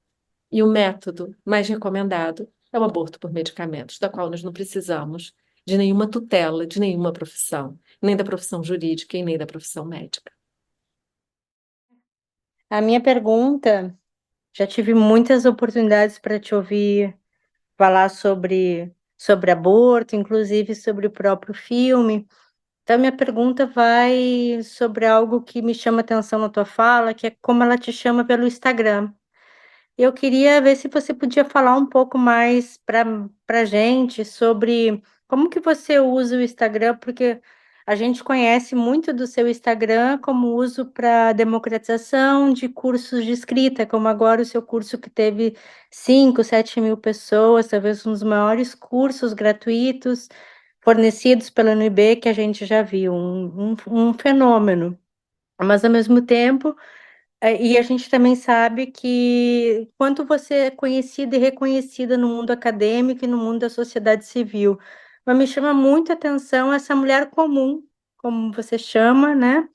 E o método mais recomendado é o aborto por medicamentos, da qual nós não precisamos de nenhuma tutela, de nenhuma profissão, nem da profissão jurídica e nem da profissão médica. A minha pergunta, já tive muitas oportunidades para te ouvir falar sobre aborto, inclusive sobre o próprio filme. Então, minha pergunta vai sobre algo que me chama atenção na tua fala, que é como ela te chama pelo Instagram. Eu queria ver se você podia falar um pouco mais para gente sobre como que você usa o Instagram, porque a gente conhece muito do seu Instagram como uso para democratização de cursos de escrita, como agora o seu curso que teve 5, 7 mil pessoas, talvez um dos maiores cursos gratuitos fornecidos pela UNB que a gente já viu, um fenômeno. Mas, ao mesmo tempo, e a gente também sabe que quanto você é conhecida e reconhecida no mundo acadêmico e no mundo da sociedade civil. Mas me chama muito a atenção essa mulher comum, como você chama, né?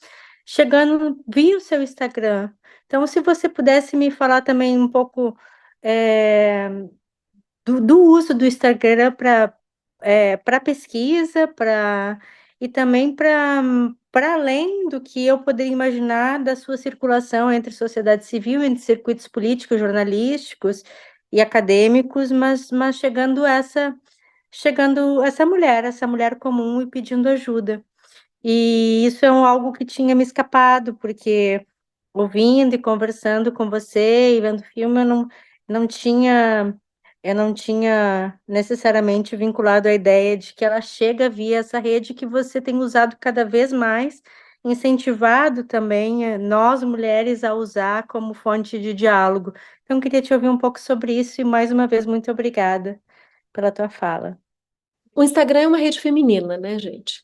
Chegando via o seu Instagram. Então, se você pudesse me falar também um pouco do uso do Instagram para pesquisa, e também para além do que eu poderia imaginar da sua circulação entre sociedade civil, entre circuitos políticos, jornalísticos e acadêmicos, mas chegando essa mulher comum e pedindo ajuda. E isso é algo que tinha me escapado, porque ouvindo e conversando com você e vendo filme, não tinha eu não tinha necessariamente vinculado a ideia de que ela chega via essa rede que você tem usado cada vez mais, incentivado também nós, mulheres, a usar como fonte de diálogo. Então, queria te ouvir um pouco sobre isso e, mais uma vez, muito obrigada pela tua fala. O Instagram é uma rede feminina, né, gente?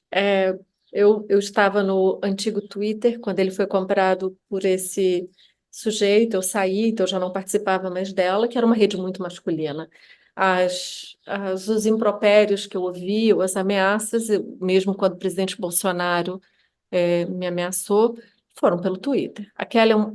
Eu estava no antigo Twitter, quando ele foi comprado por esse sujeito, eu saí, então eu já não participava mais dela, que era uma rede muito masculina. os impropérios que eu ouvi, ou as ameaças, mesmo quando o presidente Bolsonaro me ameaçou, foram pelo Twitter. Aquela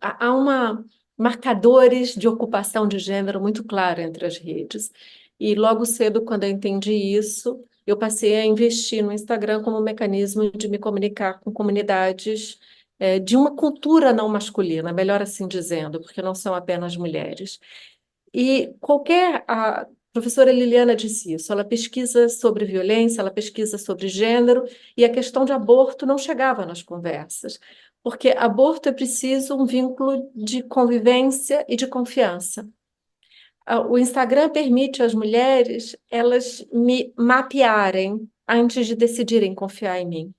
há marcadores de ocupação de gênero muito claro entre as redes. E logo cedo, quando eu entendi isso, eu passei a investir no Instagram como um mecanismo de me comunicar com comunidades de uma cultura não masculina, melhor assim dizendo, porque não são apenas mulheres. E a professora Liliana disse isso, ela pesquisa sobre violência, ela pesquisa sobre gênero, e a questão de aborto não chegava nas conversas, porque aborto é preciso um vínculo de convivência e de confiança. O Instagram permite às mulheres elas me mapearem antes de decidirem confiar em mim.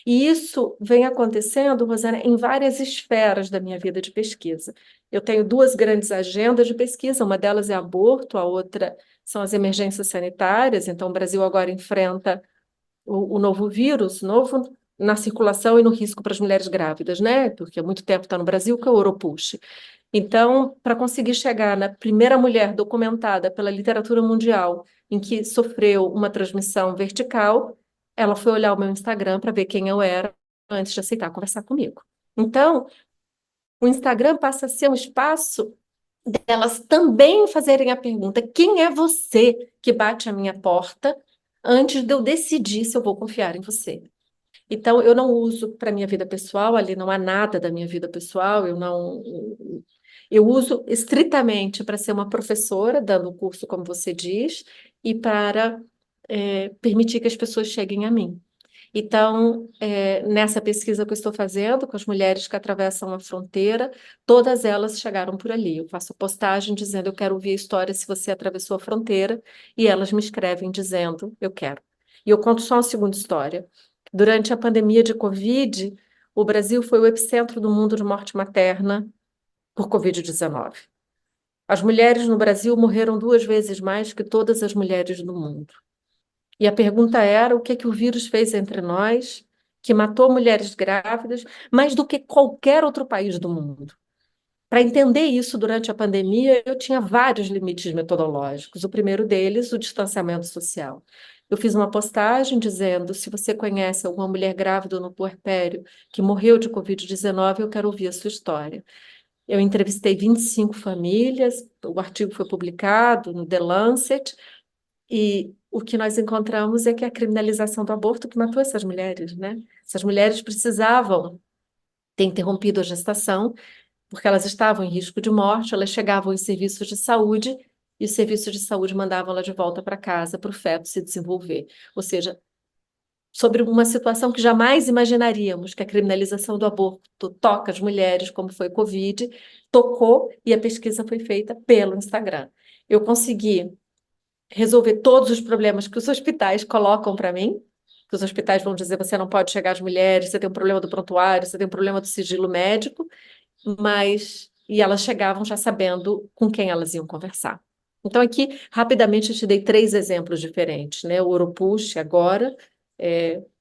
E isso vem acontecendo, Rosana, em várias esferas da minha vida de pesquisa. Eu tenho duas grandes agendas de pesquisa, uma delas é aborto, a outra são as emergências sanitárias. Então, o Brasil agora enfrenta o novo vírus, novo na circulação e no risco para as mulheres grávidas, né? Porque há muito tempo está no Brasil, que é o Oropouche. Então, para conseguir chegar na primeira mulher documentada pela literatura mundial em que sofreu uma transmissão vertical, ela foi olhar o meu Instagram para ver quem eu era antes de aceitar conversar comigo. Então, o Instagram passa a ser um espaço delas também fazerem a pergunta: quem é você que bate a minha porta antes de eu decidir se eu vou confiar em você? Então, eu não uso para minha vida pessoal, ali não há nada da minha vida pessoal, eu uso estritamente para ser uma professora, dando o curso, como você diz, e para permitir que as pessoas cheguem a mim. Então, nessa pesquisa que eu estou fazendo com as mulheres que atravessam a fronteira, todas elas chegaram por ali. Eu faço postagem dizendo: eu quero ouvir a história se você atravessou a fronteira, e elas me escrevem dizendo: eu quero. E eu conto só uma segunda história. Durante a pandemia de Covid, o Brasil foi o epicentro do mundo de morte materna por Covid-19. As mulheres no Brasil morreram 2 vezes mais que todas as mulheres do mundo. E a pergunta era: o que é que o vírus fez entre nós, que matou mulheres grávidas, mais do que qualquer outro país do mundo? Para entender isso durante a pandemia, eu tinha vários limites metodológicos. O primeiro deles, o distanciamento social. Eu fiz uma postagem dizendo: se você conhece alguma mulher grávida no puerpério que morreu de Covid-19, eu quero ouvir a sua história. Eu entrevistei 25 famílias, o artigo foi publicado no The Lancet, e o que nós encontramos é que a criminalização do aborto que matou essas mulheres, né? Essas mulheres precisavam ter interrompido a gestação, porque elas estavam em risco de morte, elas chegavam em serviços de saúde, e os serviços de saúde mandavam ela de volta para casa, para o feto se desenvolver. Ou seja, sobre uma situação que jamais imaginaríamos, que a criminalização do aborto toca as mulheres, como foi Covid, tocou, e a pesquisa foi feita pelo Instagram. Eu consegui resolver todos os problemas que os hospitais colocam para mim, que os hospitais vão dizer: você não pode chegar às mulheres, você tem um problema do prontuário, você tem um problema do sigilo médico, e elas chegavam já sabendo com quem elas iam conversar. Então, aqui, rapidamente, eu te dei 3 exemplos diferentes, né? O Oropouche, agora,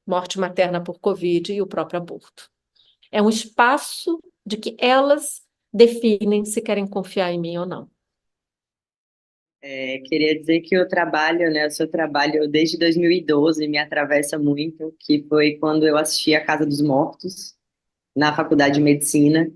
morte materna por Covid e o próprio aborto. É um espaço de que elas definem se querem confiar em mim ou não. Queria dizer que o trabalho, né, o seu trabalho desde 2012 me atravessa muito, que foi quando eu assisti a Casa dos Mortos, na Faculdade de Medicina,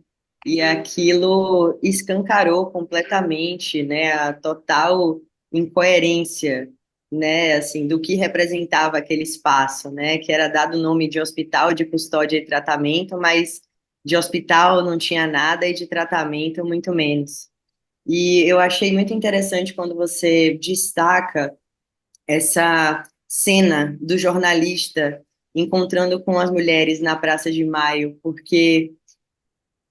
e aquilo escancarou completamente, né, a total incoerência, né, assim, do que representava aquele espaço, né, que era dado o nome de hospital de custódia e tratamento, mas de hospital não tinha nada e de tratamento muito menos. E eu achei muito interessante quando você destaca essa cena do jornalista encontrando com as mulheres na Praça de Maio, porque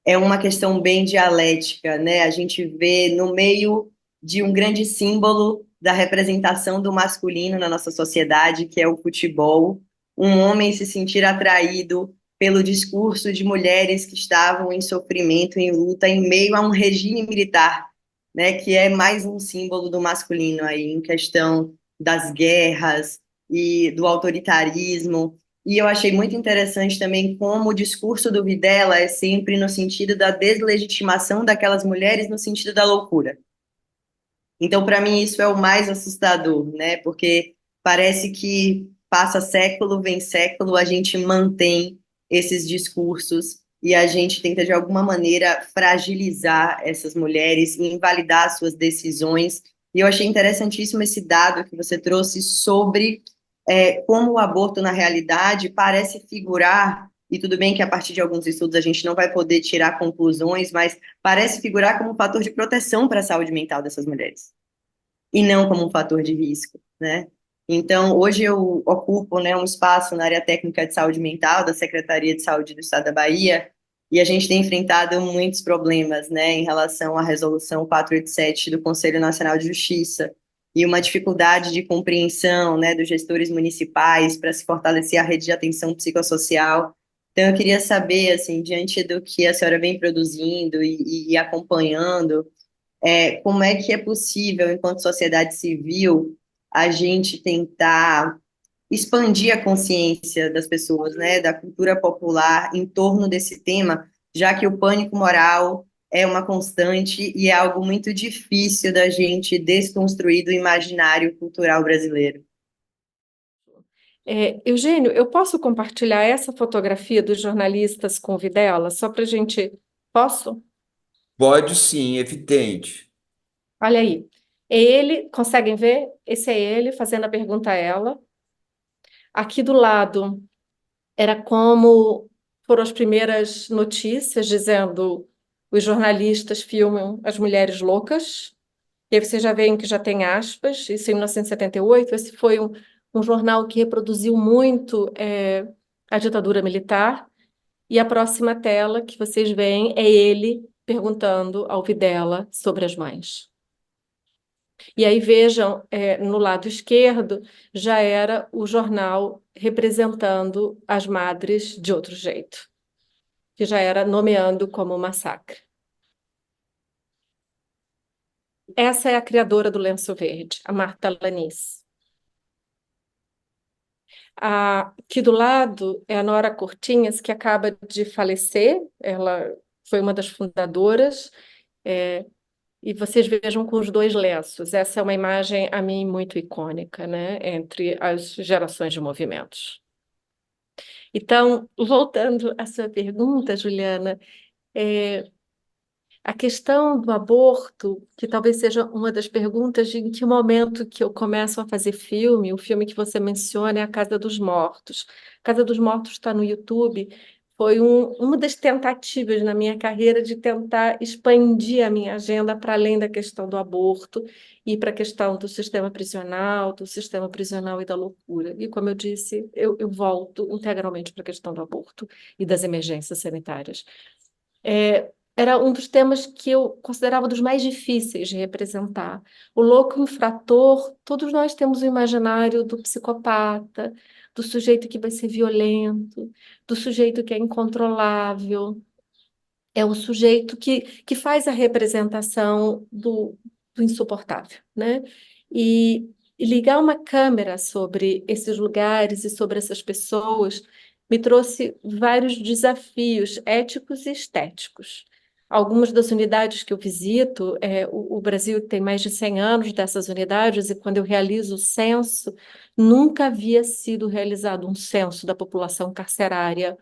é uma questão bem dialética, né? A gente vê no meio de um grande símbolo da representação do masculino na nossa sociedade, que é o futebol, um homem se sentir atraído pelo discurso de mulheres que estavam em sofrimento, em luta, em meio a um regime militar, né? Que é mais um símbolo do masculino aí, em questão das guerras e do autoritarismo. E eu achei muito interessante também como o discurso do Videla é sempre no sentido da deslegitimação daquelas mulheres, no sentido da loucura. Então, para mim, isso é o mais assustador, né? Porque parece que passa século, vem século, a gente mantém esses discursos e a gente tenta, de alguma maneira, fragilizar essas mulheres e invalidar suas decisões. E eu achei interessantíssimo esse dado que você trouxe sobre como o aborto, na realidade, parece figurar, e tudo bem que a partir de alguns estudos a gente não vai poder tirar conclusões, mas parece figurar como um fator de proteção para a saúde mental dessas mulheres, e não como um fator de risco, né? Então, hoje eu ocupo, né, um espaço na área técnica de saúde mental da Secretaria de Saúde do Estado da Bahia, e a gente tem enfrentado muitos problemas, né, em relação à resolução 487 do Conselho Nacional de Justiça, e uma dificuldade de compreensão, né, dos gestores municipais para se fortalecer a rede de atenção psicossocial. Então, eu queria saber, assim, diante do que a senhora vem produzindo e acompanhando, como é que é possível, enquanto sociedade civil, a gente tentar expandir a consciência das pessoas, né, da cultura popular em torno desse tema, já que o pânico moral é uma constante e é algo muito difícil da gente desconstruir do imaginário cultural brasileiro. Eugênio, eu posso compartilhar essa fotografia dos jornalistas com o Videla, só para a gente. Posso? Pode sim, evidente. Olha aí. É ele, conseguem ver? Esse é ele fazendo a pergunta a ela. Aqui do lado era como foram as primeiras notícias dizendo os jornalistas filmam as mulheres loucas. E aí vocês já veem que já tem aspas, isso em 1978. Esse foi um jornal que reproduziu muito a ditadura militar. E a próxima tela que vocês veem é ele perguntando ao Videla sobre as mães. E aí vejam, no lado esquerdo já era o jornal representando as madres de outro jeito, que já era nomeando como massacre. Essa é a criadora do Lenço Verde, a Marta Lanis. Aqui do lado é a Nora Cortinhas, que acaba de falecer, ela foi uma das fundadoras, e vocês vejam com os dois lenços. Essa é uma imagem, a mim, muito icônica, né, entre as gerações de movimentos. Então, voltando à sua pergunta, Juliana, a questão do aborto, que talvez seja uma das perguntas de em que momento que eu começo a fazer filme, o filme que você menciona é A Casa dos Mortos. A Casa dos Mortos está no YouTube, foi uma das tentativas na minha carreira de tentar expandir a minha agenda para além da questão do aborto e para a questão do sistema prisional e da loucura. E, como eu disse, eu volto integralmente para a questão do aborto e das emergências sanitárias. Era um dos temas que eu considerava dos mais difíceis de representar. O louco infrator, todos nós temos o imaginário do psicopata, do sujeito que vai ser violento, do sujeito que é incontrolável. É o sujeito que faz a representação do insuportável, né? E ligar uma câmera sobre esses lugares e sobre essas pessoas me trouxe vários desafios éticos e estéticos. Algumas das unidades que eu visito, o Brasil tem mais de 100 anos dessas unidades, e quando eu realizo o censo, nunca havia sido realizado um censo da população carcerária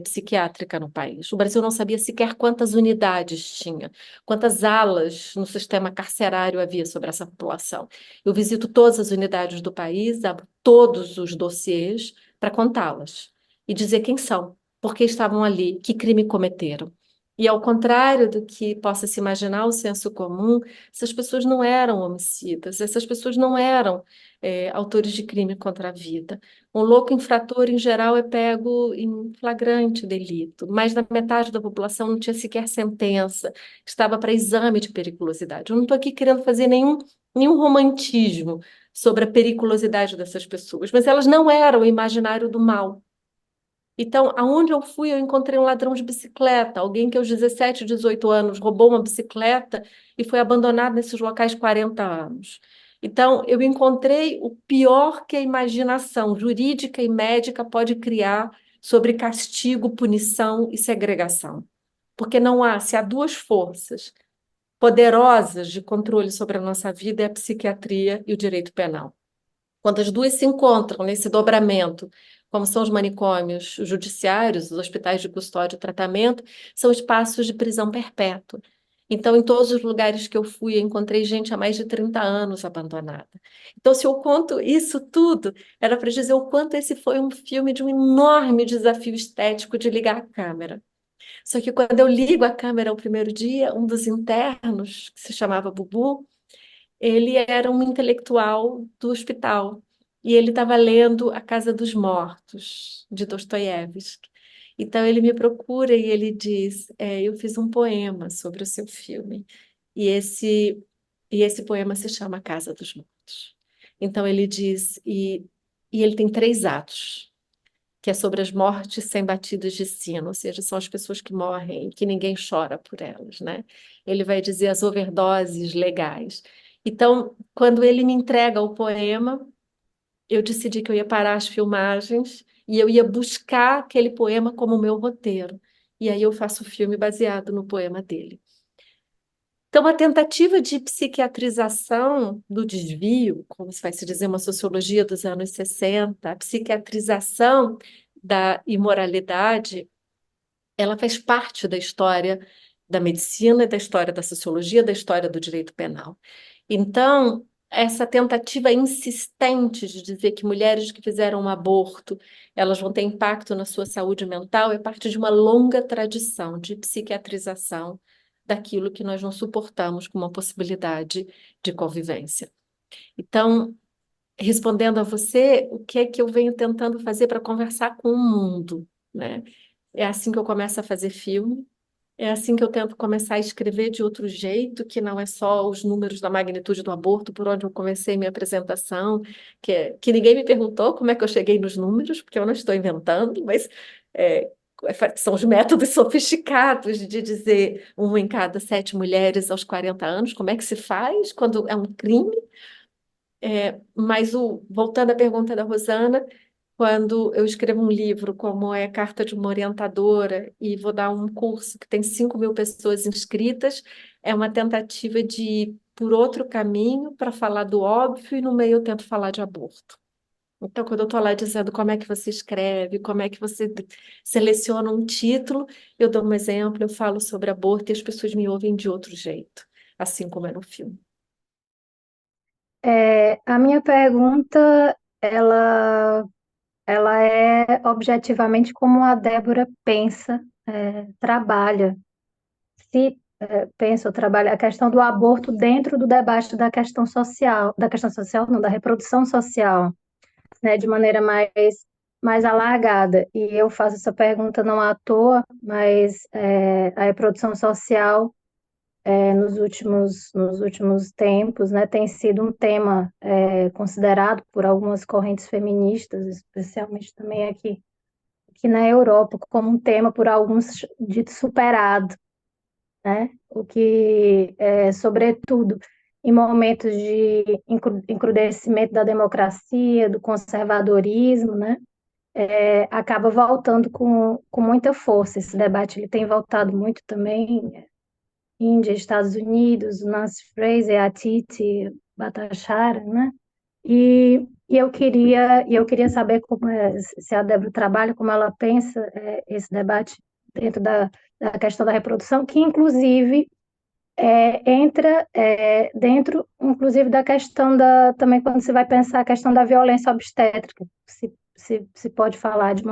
psiquiátrica no país. O Brasil não sabia sequer quantas unidades tinha, quantas alas no sistema carcerário havia sobre essa população. Eu visito todas as unidades do país, abro todos os dossiês para contá-las e dizer quem são, por que estavam ali, que crime cometeram. E ao contrário do que possa se imaginar o senso comum, essas pessoas não eram homicidas, essas pessoas não eram autores de crime contra a vida. Um louco infrator, em geral, é pego em flagrante delito. Mais da metade da população não tinha sequer sentença, estava para exame de periculosidade. Eu não estou aqui querendo fazer nenhum romantismo sobre a periculosidade dessas pessoas, mas elas não eram o imaginário do mal. Então, aonde eu fui, eu encontrei um ladrão de bicicleta, alguém que aos 17, 18 anos roubou uma bicicleta e foi abandonado nesses locais 40 anos. Então, eu encontrei o pior que a imaginação jurídica e médica pode criar sobre castigo, punição e segregação. Porque não há, se há duas forças poderosas de controle sobre a nossa vida é a psiquiatria e o direito penal. Quando as duas se encontram nesse dobramento, como são os manicômios os judiciários, os hospitais de custódia e tratamento, são espaços de prisão perpétua. Então, em todos os lugares que eu fui, eu encontrei gente há mais de 30 anos abandonada. Então, se eu conto isso tudo, era para dizer o quanto esse foi um filme de um enorme desafio estético de ligar a câmera. Só que quando eu ligo a câmera o primeiro dia, um dos internos, que se chamava Bubu, ele era um intelectual do hospital e ele estava lendo A Casa dos Mortos, de Dostoiévski. Então ele me procura e ele diz, eu fiz um poema sobre o seu filme e esse poema se chama A Casa dos Mortos. Então ele diz, e ele tem 3 atos, que é sobre as mortes sem batidas de sino, ou seja, são as pessoas que morrem e que ninguém chora por elas, né? Ele vai dizer as overdoses legais. Então, quando ele me entrega o poema, eu decidi que eu ia parar as filmagens e eu ia buscar aquele poema como meu roteiro. E aí eu faço o filme baseado no poema dele. Então, a tentativa de psiquiatrização do desvio, como se vai se dizer uma sociologia dos anos 60, a psiquiatrização da imoralidade, ela faz parte da história da medicina, da história da sociologia, da história do direito penal. Então, essa tentativa insistente de dizer que mulheres que fizeram um aborto, elas vão ter impacto na sua saúde mental, é parte de uma longa tradição de psiquiatrização daquilo que nós não suportamos como uma possibilidade de convivência. Então, respondendo a você, o que é que eu venho tentando fazer para conversar com o mundo, né? É assim que eu começo a fazer filme, é assim que eu tento começar a escrever de outro jeito, que não é só os números da magnitude do aborto, por onde eu comecei minha apresentação, que ninguém me perguntou como é que eu cheguei nos números, porque eu não estou inventando, mas é, são os métodos sofisticados de dizer 1 em cada 7 mulheres aos 40 anos, como é que se faz quando é um crime. Mas voltando à pergunta da Rosana, quando eu escrevo um livro, como é Carta de uma Orientadora, e vou dar um curso que tem 5.000 pessoas inscritas, é uma tentativa de ir por outro caminho para falar do óbvio, e no meio eu tento falar de aborto. Então, quando eu estou lá dizendo como é que você escreve, como é que você seleciona um título, eu dou um exemplo, eu falo sobre aborto e as pessoas me ouvem de outro jeito, assim como é no filme. A minha pergunta, ela é objetivamente como a Débora pensa, trabalha. Se pensa ou trabalha a questão do aborto dentro do debate da questão social, não, da reprodução social, né, de maneira mais alargada. E eu faço essa pergunta não à toa, mas a reprodução social nos últimos tempos, né, tem sido um tema considerado por algumas correntes feministas, especialmente também aqui na Europa, como um tema por alguns dito superado, né? O que, sobretudo, em momentos de encrudecimento da democracia, do conservadorismo, né? Acaba voltando com muita força. Esse debate ele tem voltado muito também Índia, Estados Unidos, Nancy Fraser, Atiti Bhattacharya, né? E eu queria saber se a Débora trabalha, como ela pensa esse debate dentro da questão da reprodução, que inclusive entra dentro, inclusive, da questão também quando você vai pensar a questão da violência obstétrica, se pode falar de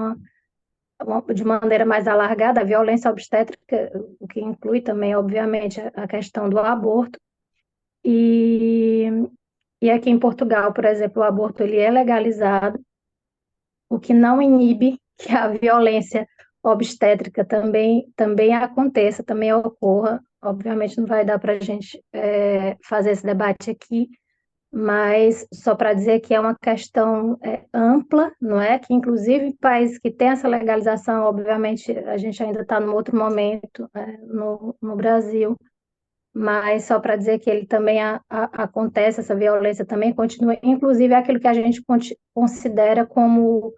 maneira mais alargada, a violência obstétrica, o que inclui também, obviamente, a questão do aborto. E, e aqui em Portugal, por exemplo, o aborto ele é legalizado, o que não inibe que a violência obstétrica também aconteça, também ocorra. Obviamente não vai dar para a gente fazer esse debate aqui, mas só para dizer que é uma questão ampla, não é? Que inclusive países que têm essa legalização, obviamente a gente ainda está num outro momento no Brasil, mas só para dizer que ele também acontece, essa violência também continua, inclusive aquilo que a gente considera como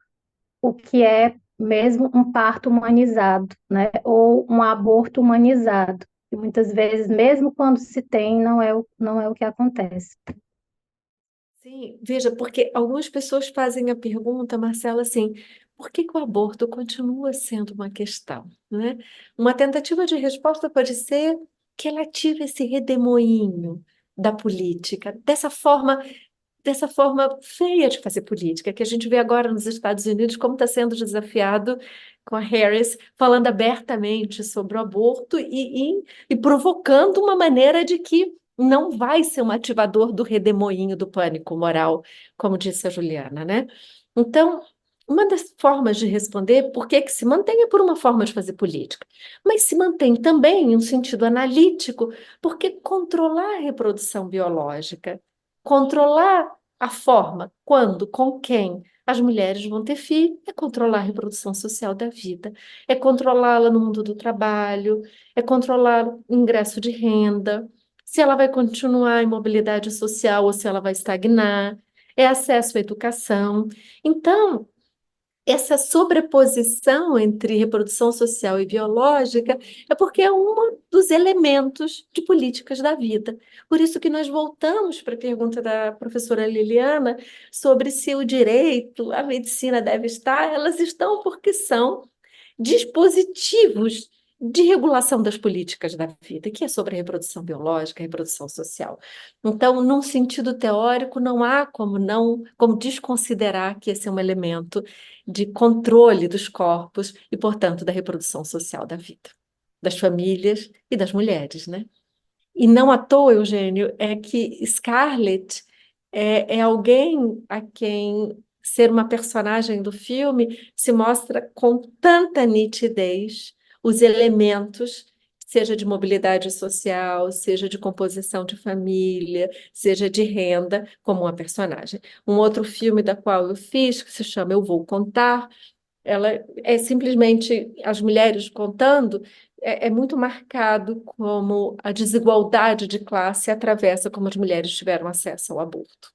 o que é mesmo um parto humanizado, né? Ou um aborto humanizado. E muitas vezes, mesmo quando se tem, não é o que acontece. Sim, veja, porque algumas pessoas fazem a pergunta, Marcela, assim, por que que o aborto continua sendo uma questão, né? Uma tentativa de resposta pode ser que ela tira esse redemoinho da política, dessa forma feia de fazer política, que a gente vê agora nos Estados Unidos, como está sendo desafiado com a Harris, falando abertamente sobre o aborto e provocando uma maneira de que não vai ser um ativador do redemoinho do pânico moral, como disse a Juliana, né? Então, uma das formas de responder por que que se mantém é por uma forma de fazer política, mas se mantém também em um sentido analítico, porque controlar a reprodução biológica, controlar a forma, quando, com quem as mulheres vão ter filho, é controlar a reprodução social da vida, é controlá-la no mundo do trabalho, é controlar o ingresso de renda, se ela vai continuar em mobilidade social ou se ela vai estagnar, é acesso à educação. Então, essa sobreposição entre reprodução social e biológica é porque é um dos elementos de políticas da vida. Por isso que nós voltamos para a pergunta da professora Liliana sobre se o direito, a medicina deve estar, elas estão porque são dispositivos de regulação das políticas da vida, que é sobre a reprodução biológica, a reprodução social. Então, num sentido teórico, não há como desconsiderar que esse é um elemento de controle dos corpos e, portanto, da reprodução social da vida, das famílias e das mulheres, né? E não à toa, Eugênio, é que Scarlett é alguém a quem ser uma personagem do filme se mostra com tanta nitidez os elementos, seja de mobilidade social, seja de composição de família, seja de renda, como uma personagem. Um outro filme da qual eu fiz, que se chama Eu Vou Contar, ela é simplesmente as mulheres contando, é muito marcado como a desigualdade de classe atravessa como as mulheres tiveram acesso ao aborto.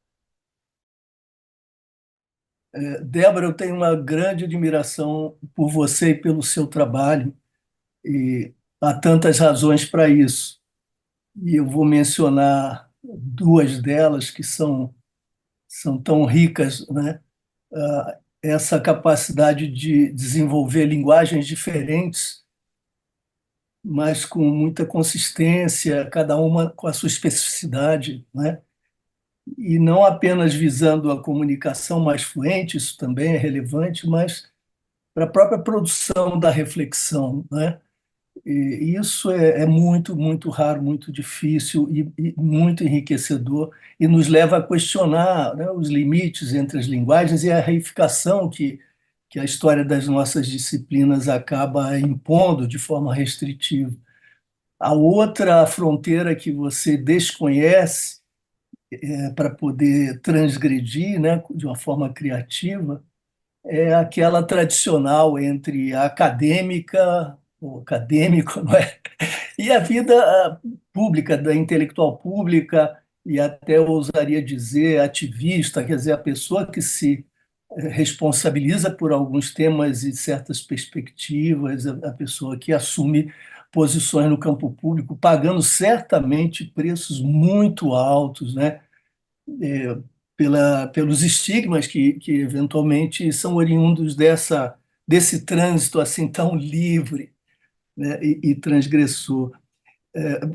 Débora, eu tenho uma grande admiração por você e pelo seu trabalho, e há tantas razões para isso. E eu vou mencionar duas delas que são tão ricas, né? Essa capacidade de desenvolver linguagens diferentes, mas com muita consistência, cada uma com a sua especificidade, né? E não apenas visando a comunicação mais fluente, isso também é relevante, mas para a própria produção da reflexão, né? E isso é muito, muito raro, muito difícil e muito enriquecedor e nos leva a questionar, né, os limites entre as linguagens e a reificação que a história das nossas disciplinas acaba impondo de forma restritiva. A outra fronteira que você desconhece para poder transgredir, né, de uma forma criativa, é aquela tradicional entre a acadêmica, o acadêmico, não é? E a vida pública, da intelectual pública, e até eu ousaria dizer ativista, quer dizer, a pessoa que se responsabiliza por alguns temas e certas perspectivas, a pessoa que assume posições no campo público, pagando certamente preços muito altos, né? Pelos estigmas que eventualmente são oriundos desse trânsito assim tão livre, né, e transgressor.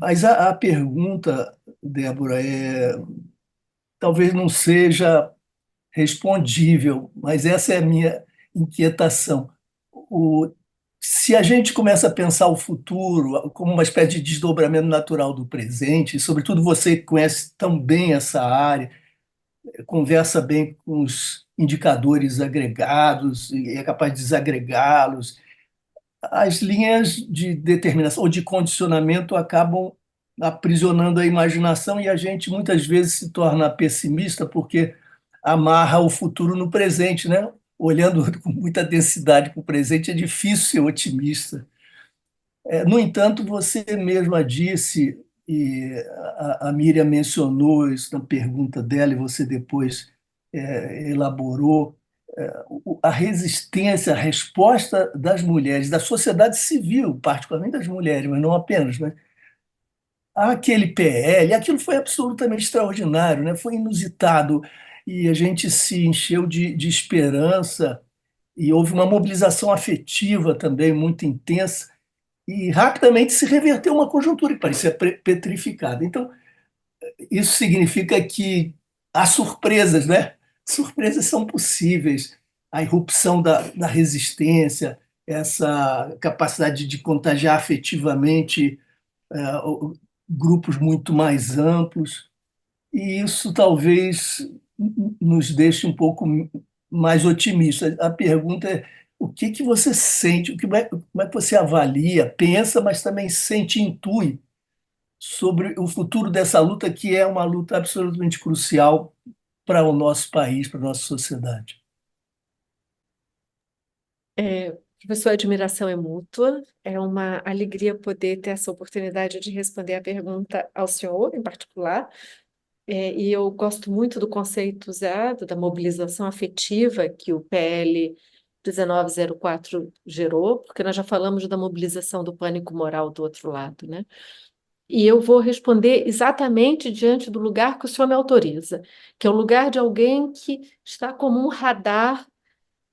Mas a pergunta, Débora, talvez não seja respondível, mas essa é a minha inquietação. O, Se a gente começa a pensar o futuro como uma espécie de desdobramento natural do presente, e sobretudo você que conhece tão bem essa área, conversa bem com os indicadores agregados e é capaz de desagregá-los, as linhas de determinação ou de condicionamento acabam aprisionando a imaginação e a gente muitas vezes se torna pessimista porque amarra o futuro no presente, né? Olhando com muita densidade para o presente, é difícil ser otimista. No entanto, você mesma disse, e a Miriam mencionou isso na pergunta dela, e você depois elaborou, a resistência, a resposta das mulheres, da sociedade civil, particularmente das mulheres, mas não apenas, né? aquele PL, aquilo foi absolutamente extraordinário, né? Foi inusitado e a gente se encheu de esperança e houve uma mobilização afetiva também muito intensa e rapidamente se reverteu uma conjuntura que parecia petrificada. Então, isso significa que há surpresas, né? Surpresas são possíveis. A irrupção da resistência, essa capacidade de contagiar afetivamente grupos muito mais amplos, e isso talvez nos deixe um pouco mais otimistas. A pergunta é: o que que você sente, como é que você avalia, pensa, mas também sente, intui sobre o futuro dessa luta, que é uma luta absolutamente crucial para o nosso país, para a nossa sociedade? Professor, a admiração é mútua, é uma alegria poder ter essa oportunidade de responder a pergunta ao senhor, em particular. E eu gosto muito do conceito usado da mobilização afetiva que o PL 1904 gerou, porque nós já falamos da mobilização do pânico moral do outro lado, né? E eu vou responder exatamente diante do lugar que o senhor me autoriza, que é o lugar de alguém que está como um radar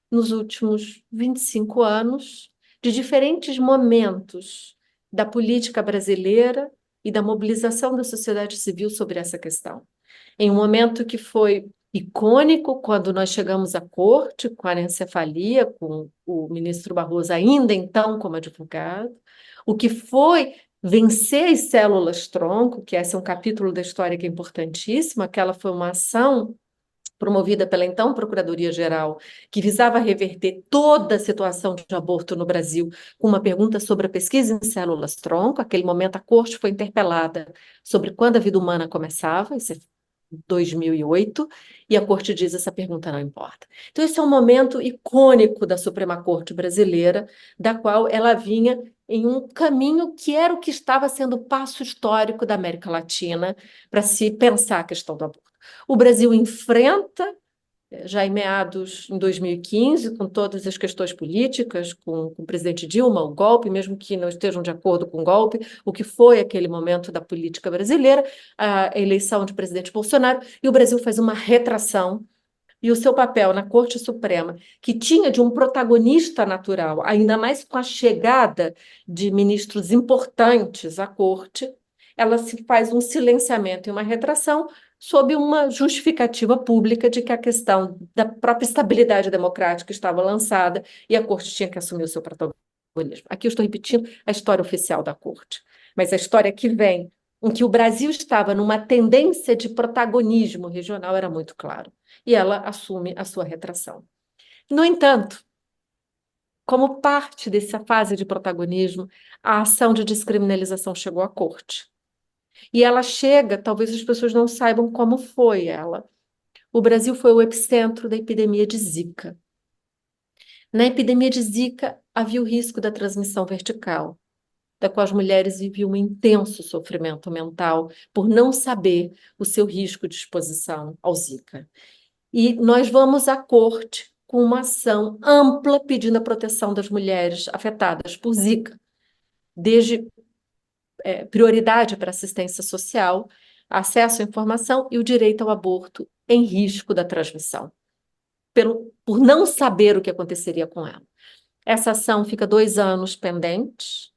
nos últimos 25 anos, de diferentes momentos da política brasileira e da mobilização da sociedade civil sobre essa questão. Em um momento que foi icônico, quando nós chegamos à corte, com a anencefalia, com o ministro Barroso ainda então como advogado, o que foi vencer as células-tronco, que esse é um capítulo da história que é importantíssimo, aquela foi uma ação promovida pela então Procuradoria-Geral, que visava reverter toda a situação de aborto no Brasil, com uma pergunta sobre a pesquisa em células-tronco. Naquele momento, a corte foi interpelada sobre quando a vida humana começava, isso é 2008, e a corte diz: essa pergunta não importa. Então, esse é um momento icônico da Suprema Corte brasileira, da qual ela vinha em um caminho que era o que estava sendo o passo histórico da América Latina para se pensar a questão do aborto. O Brasil enfrenta, já em meados em 2015, com todas as questões políticas, com o presidente Dilma, o golpe, mesmo que não estejam de acordo com o golpe, o que foi aquele momento da política brasileira, a eleição de presidente Bolsonaro, e o Brasil faz uma retração, e o seu papel na Corte Suprema, que tinha de um protagonista natural, ainda mais com a chegada de ministros importantes à Corte, ela se faz um silenciamento e uma retração sob uma justificativa pública de que a questão da própria estabilidade democrática estava lançada e a Corte tinha que assumir o seu protagonismo. Aqui eu estou repetindo a história oficial da Corte, mas a história que vem, em que o Brasil estava numa tendência de protagonismo regional, era muito claro, e ela assume a sua retração. No entanto, como parte dessa fase de protagonismo, a ação de descriminalização chegou à Corte. E ela chega, talvez as pessoas não saibam como foi ela. O Brasil foi o epicentro da epidemia de Zika. Na epidemia de Zika, havia o risco da transmissão vertical, da qual as mulheres viviam um intenso sofrimento mental por não saber o seu risco de exposição ao Zika. E nós vamos à corte com uma ação ampla pedindo a proteção das mulheres afetadas por Zika, desde prioridade para assistência social, acesso à informação e o direito ao aborto em risco da transmissão, por não saber o que aconteceria com ela. Essa ação fica 2 anos pendente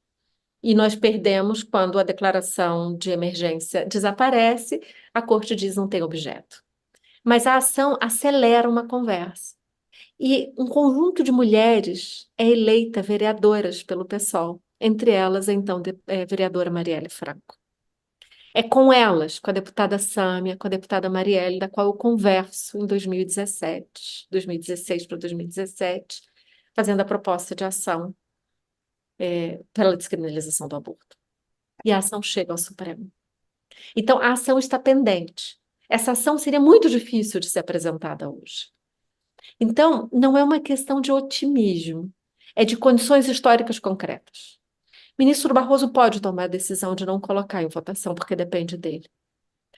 e nós perdemos quando a declaração de emergência desaparece, a corte diz não tem objeto. Mas a ação acelera uma conversa. E um conjunto de mulheres é eleita vereadoras pelo PSOL, entre elas a então vereadora Marielle Franco. É com elas, com a deputada Sâmia, com a deputada Marielle, da qual eu converso em 2017, 2016 para 2017, fazendo a proposta de ação pela descriminalização do aborto. E a ação chega ao Supremo. Então, a ação está pendente. Essa ação seria muito difícil de ser apresentada hoje. Então, não é uma questão de otimismo, é de condições históricas concretas. O ministro Barroso pode tomar a decisão de não colocar em votação, porque depende dele.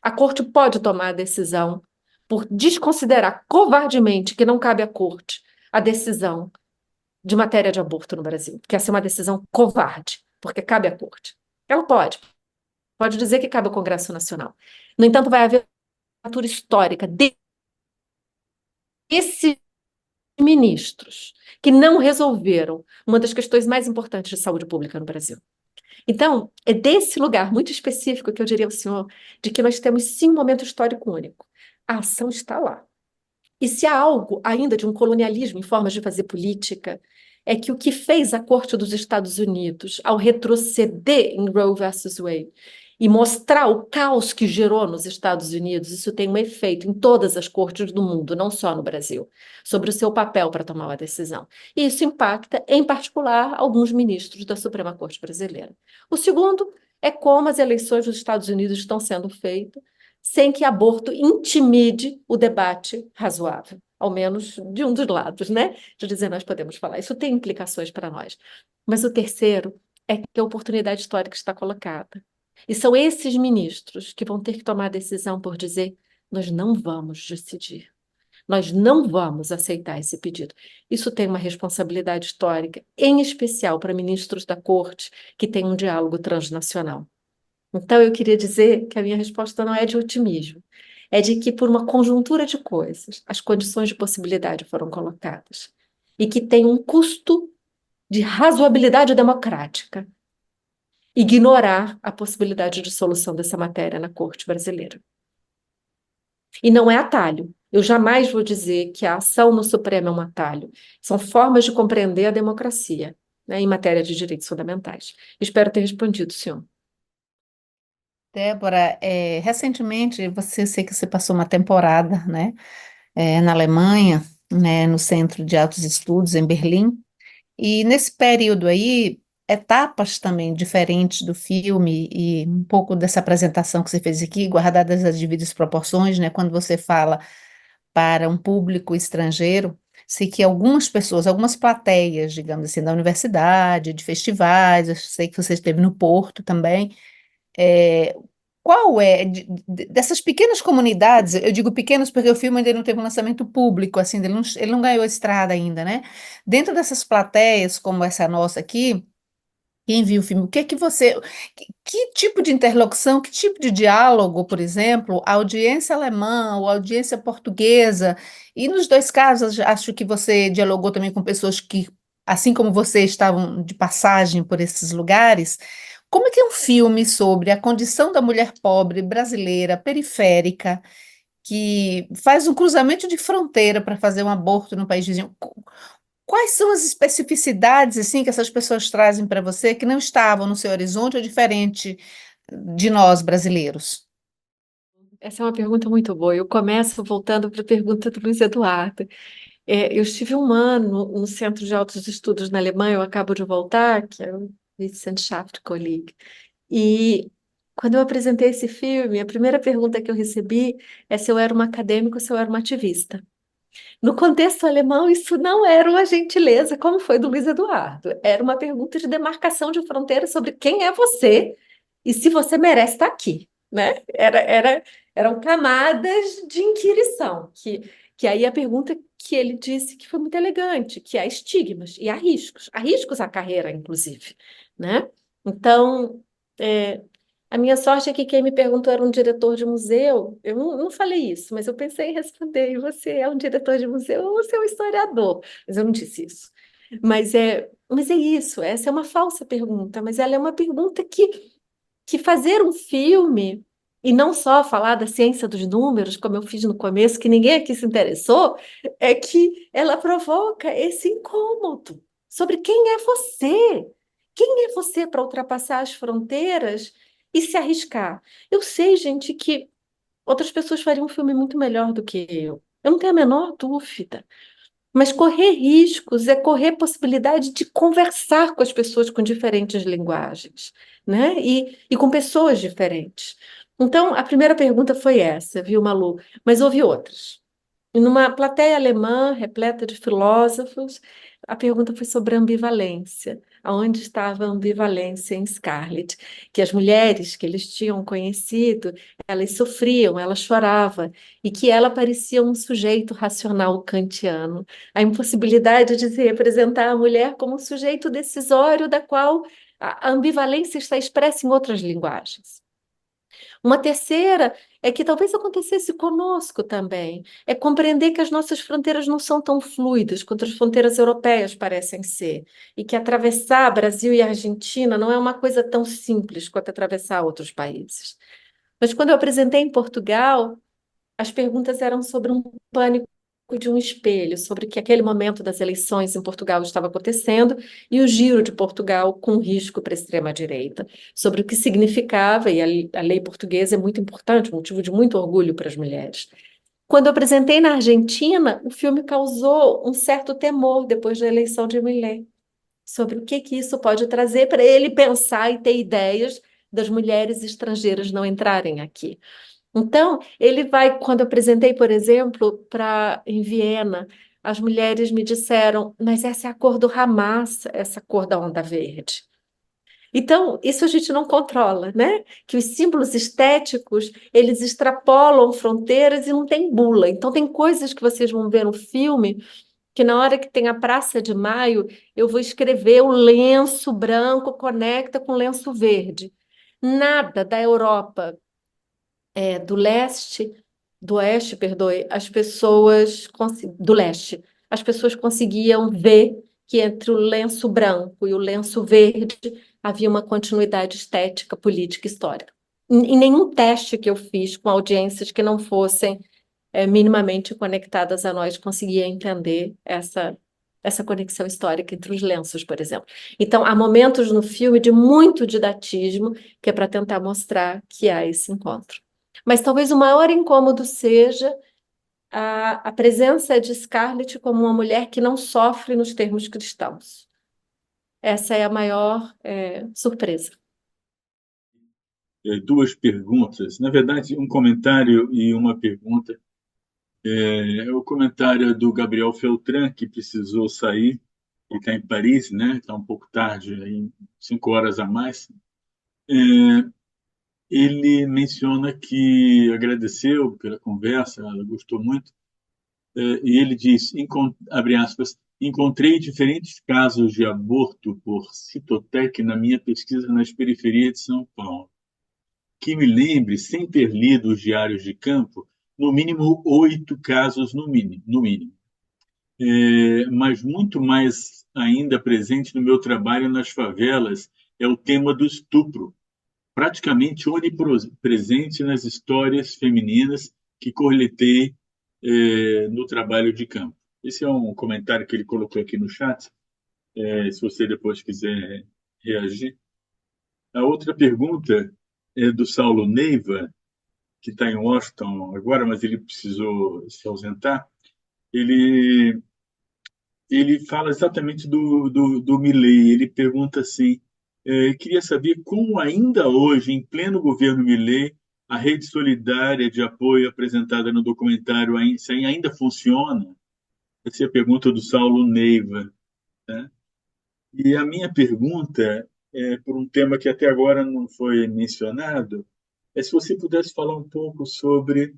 A Corte pode tomar a decisão por desconsiderar covardemente que não cabe à Corte a decisão de matéria de aborto no Brasil, porque essa é uma decisão covarde, porque cabe à Corte. Ela pode. Pode dizer que cabe ao Congresso Nacional. No entanto, vai haver uma leitura histórica desses ministros que não resolveram uma das questões mais importantes de saúde pública no Brasil. Então, é desse lugar muito específico que eu diria ao senhor de que nós temos sim um momento histórico único. A ação está lá. E se há algo ainda de um colonialismo em formas de fazer política, é que o que fez a Corte dos Estados Unidos ao retroceder em Roe versus Wade e mostrar o caos que gerou nos Estados Unidos, isso tem um efeito em todas as cortes do mundo, não só no Brasil, sobre o seu papel para tomar uma decisão. E isso impacta, em particular, alguns ministros da Suprema Corte Brasileira. O segundo é como as eleições dos Estados Unidos estão sendo feitas, sem que aborto intimide o debate razoável, ao menos de um dos lados, né? De dizer, nós podemos falar. Isso tem implicações para nós. Mas o terceiro é que a oportunidade histórica está colocada. E são esses ministros que vão ter que tomar a decisão por dizer, nós não vamos decidir. Nós não vamos aceitar esse pedido. Isso tem uma responsabilidade histórica, em especial para ministros da Corte que têm um diálogo transnacional. Então, eu queria dizer que a minha resposta não é de otimismo, é de que, por uma conjuntura de coisas, as condições de possibilidade foram colocadas e que tem um custo de razoabilidade democrática ignorar a possibilidade de solução dessa matéria na Corte brasileira. E não é atalho. Eu jamais vou dizer que a ação no Supremo é um atalho. São formas de compreender a democracia, né, em matéria de direitos fundamentais. Espero ter respondido, senhor. Débora, recentemente eu sei que você passou uma temporada, né, na Alemanha, né, no Centro de Altos Estudos, em Berlim, e nesse período aí, etapas também diferentes do filme e um pouco dessa apresentação que você fez aqui, guardadas as devidas proporções, né, quando você fala para um público estrangeiro, sei que algumas pessoas, algumas plateias, digamos assim, da universidade, de festivais, eu sei que você esteve no Porto também, é, qual é, dessas pequenas comunidades, eu digo pequenas porque o filme ainda não teve um lançamento público, assim, ele não ganhou estrada ainda, né? Dentro dessas plateias, como essa nossa aqui, quem viu o filme, o que é que você, que tipo de interlocução, que tipo de diálogo, por exemplo, a audiência alemã ou a audiência portuguesa, e nos dois casos, acho que você dialogou também com pessoas que, assim como você, estavam de passagem por esses lugares, como é que é um filme sobre a condição da mulher pobre brasileira, periférica, que faz um cruzamento de fronteira para fazer um aborto no país vizinho? Quais são as especificidades assim que essas pessoas trazem para você que não estavam no seu horizonte ou diferente de nós brasileiros? Essa é uma pergunta muito boa. Eu começo voltando para a pergunta do Luiz Eduardo. Eu estive um ano no Centro de Altos Estudos na Alemanha, eu acabo de voltar, que é o Wissenschaftskolleg. E quando eu apresentei esse filme, a primeira pergunta que eu recebi é se eu era uma acadêmica ou se eu era uma ativista. No contexto alemão, isso não era uma gentileza, como foi do Luiz Eduardo. Era uma pergunta de demarcação de fronteira sobre quem é você e se você merece estar aqui, né? Eram camadas de inquirição, que aí a pergunta que ele disse que foi muito elegante, que há estigmas e há riscos à carreira, inclusive, né? Então, a minha sorte é que quem me perguntou era um diretor de museu. Eu não falei isso, mas eu pensei em responder. E você é um diretor de museu ou você é um historiador? Mas eu não disse isso. Mas é isso, essa é uma falsa pergunta, mas ela é uma pergunta que fazer um filme, e não só falar da ciência dos números, como eu fiz no começo, que ninguém aqui se interessou, é que ela provoca esse incômodo sobre quem é você. Quem é você para ultrapassar as fronteiras e se arriscar? Eu sei, gente, que outras pessoas fariam um filme muito melhor do que eu. Eu não tenho a menor dúvida. Mas correr riscos é correr possibilidade de conversar com as pessoas com diferentes linguagens, né? E com pessoas diferentes. Então, a primeira pergunta foi essa, viu, Malu? Mas houve outras. E numa plateia alemã repleta de filósofos, a pergunta foi sobre ambivalência. Aonde estava a ambivalência em Scarlett? Que as mulheres que eles tinham conhecido, elas sofriam, elas choravam, e que ela parecia um sujeito racional kantiano. A impossibilidade de se representar a mulher como um sujeito decisório, da qual a ambivalência está expressa em outras linguagens. Uma terceira é que talvez acontecesse conosco também, é compreender que as nossas fronteiras não são tão fluidas quanto as fronteiras europeias parecem ser, e que atravessar Brasil e Argentina não é uma coisa tão simples quanto atravessar outros países. Mas quando eu apresentei em Portugal, as perguntas eram sobre um pânico de um espelho, sobre que aquele momento das eleições em Portugal estava acontecendo e o giro de Portugal com risco para a extrema-direita, sobre o que significava, e a lei portuguesa é muito importante, motivo de muito orgulho para as mulheres. Quando eu apresentei na Argentina, o filme causou um certo temor depois da eleição de Milei, sobre o que isso pode trazer para ele pensar e ter ideias das mulheres estrangeiras não entrarem aqui. Então, ele vai, quando eu apresentei, por exemplo, em Viena, as mulheres me disseram, mas essa é a cor do Hamas, essa cor da onda verde. Então, isso a gente não controla, né? Que os símbolos estéticos, eles extrapolam fronteiras e não tem bula. Então, tem coisas que vocês vão ver no filme que na hora que tem a Praça de Maio, eu vou escrever o lenço branco conecta com o lenço verde. Nada da Europa do leste, do oeste, perdoe, do leste, as pessoas conseguiam ver que entre o lenço branco e o lenço verde havia uma continuidade estética, política, histórica. Em nenhum teste que eu fiz com audiências que não fossem minimamente conectadas a nós conseguia entender essa conexão histórica entre os lenços, por exemplo. Então, há momentos no filme de muito didatismo que é para tentar mostrar que há esse encontro. Mas talvez o maior incômodo seja a presença de Scarlett como uma mulher que não sofre nos termos cristãos. Essa é a maior surpresa. Duas perguntas, na verdade, um comentário e uma pergunta. O comentário do Gabriel Feltran, que precisou sair, ele está em Paris, né? Está um pouco tarde, aí, 5 horas a mais. Ele menciona que agradeceu pela conversa, ela gostou muito, e ele diz, abre aspas, encontrei diferentes casos de aborto por Citotec na minha pesquisa nas periferias de São Paulo, que me lembre, sem ter lido os diários de campo, no mínimo 8 casos no mínimo. Mas muito mais ainda presente no meu trabalho nas favelas é o tema do estupro, praticamente onipresente nas histórias femininas que coletei no trabalho de campo. Esse é um comentário que ele colocou aqui no chat, se você depois quiser reagir. A outra pergunta é do Saulo Neiva, que está em Washington agora, mas ele precisou se ausentar. Ele fala exatamente do Milei. Ele pergunta assim, queria saber como ainda hoje, em pleno governo Milei, a rede solidária de apoio apresentada no documentário ainda funciona? Essa é a pergunta do Saulo Neiva. Né? E a minha pergunta, por um tema que até agora não foi mencionado, é se você pudesse falar um pouco sobre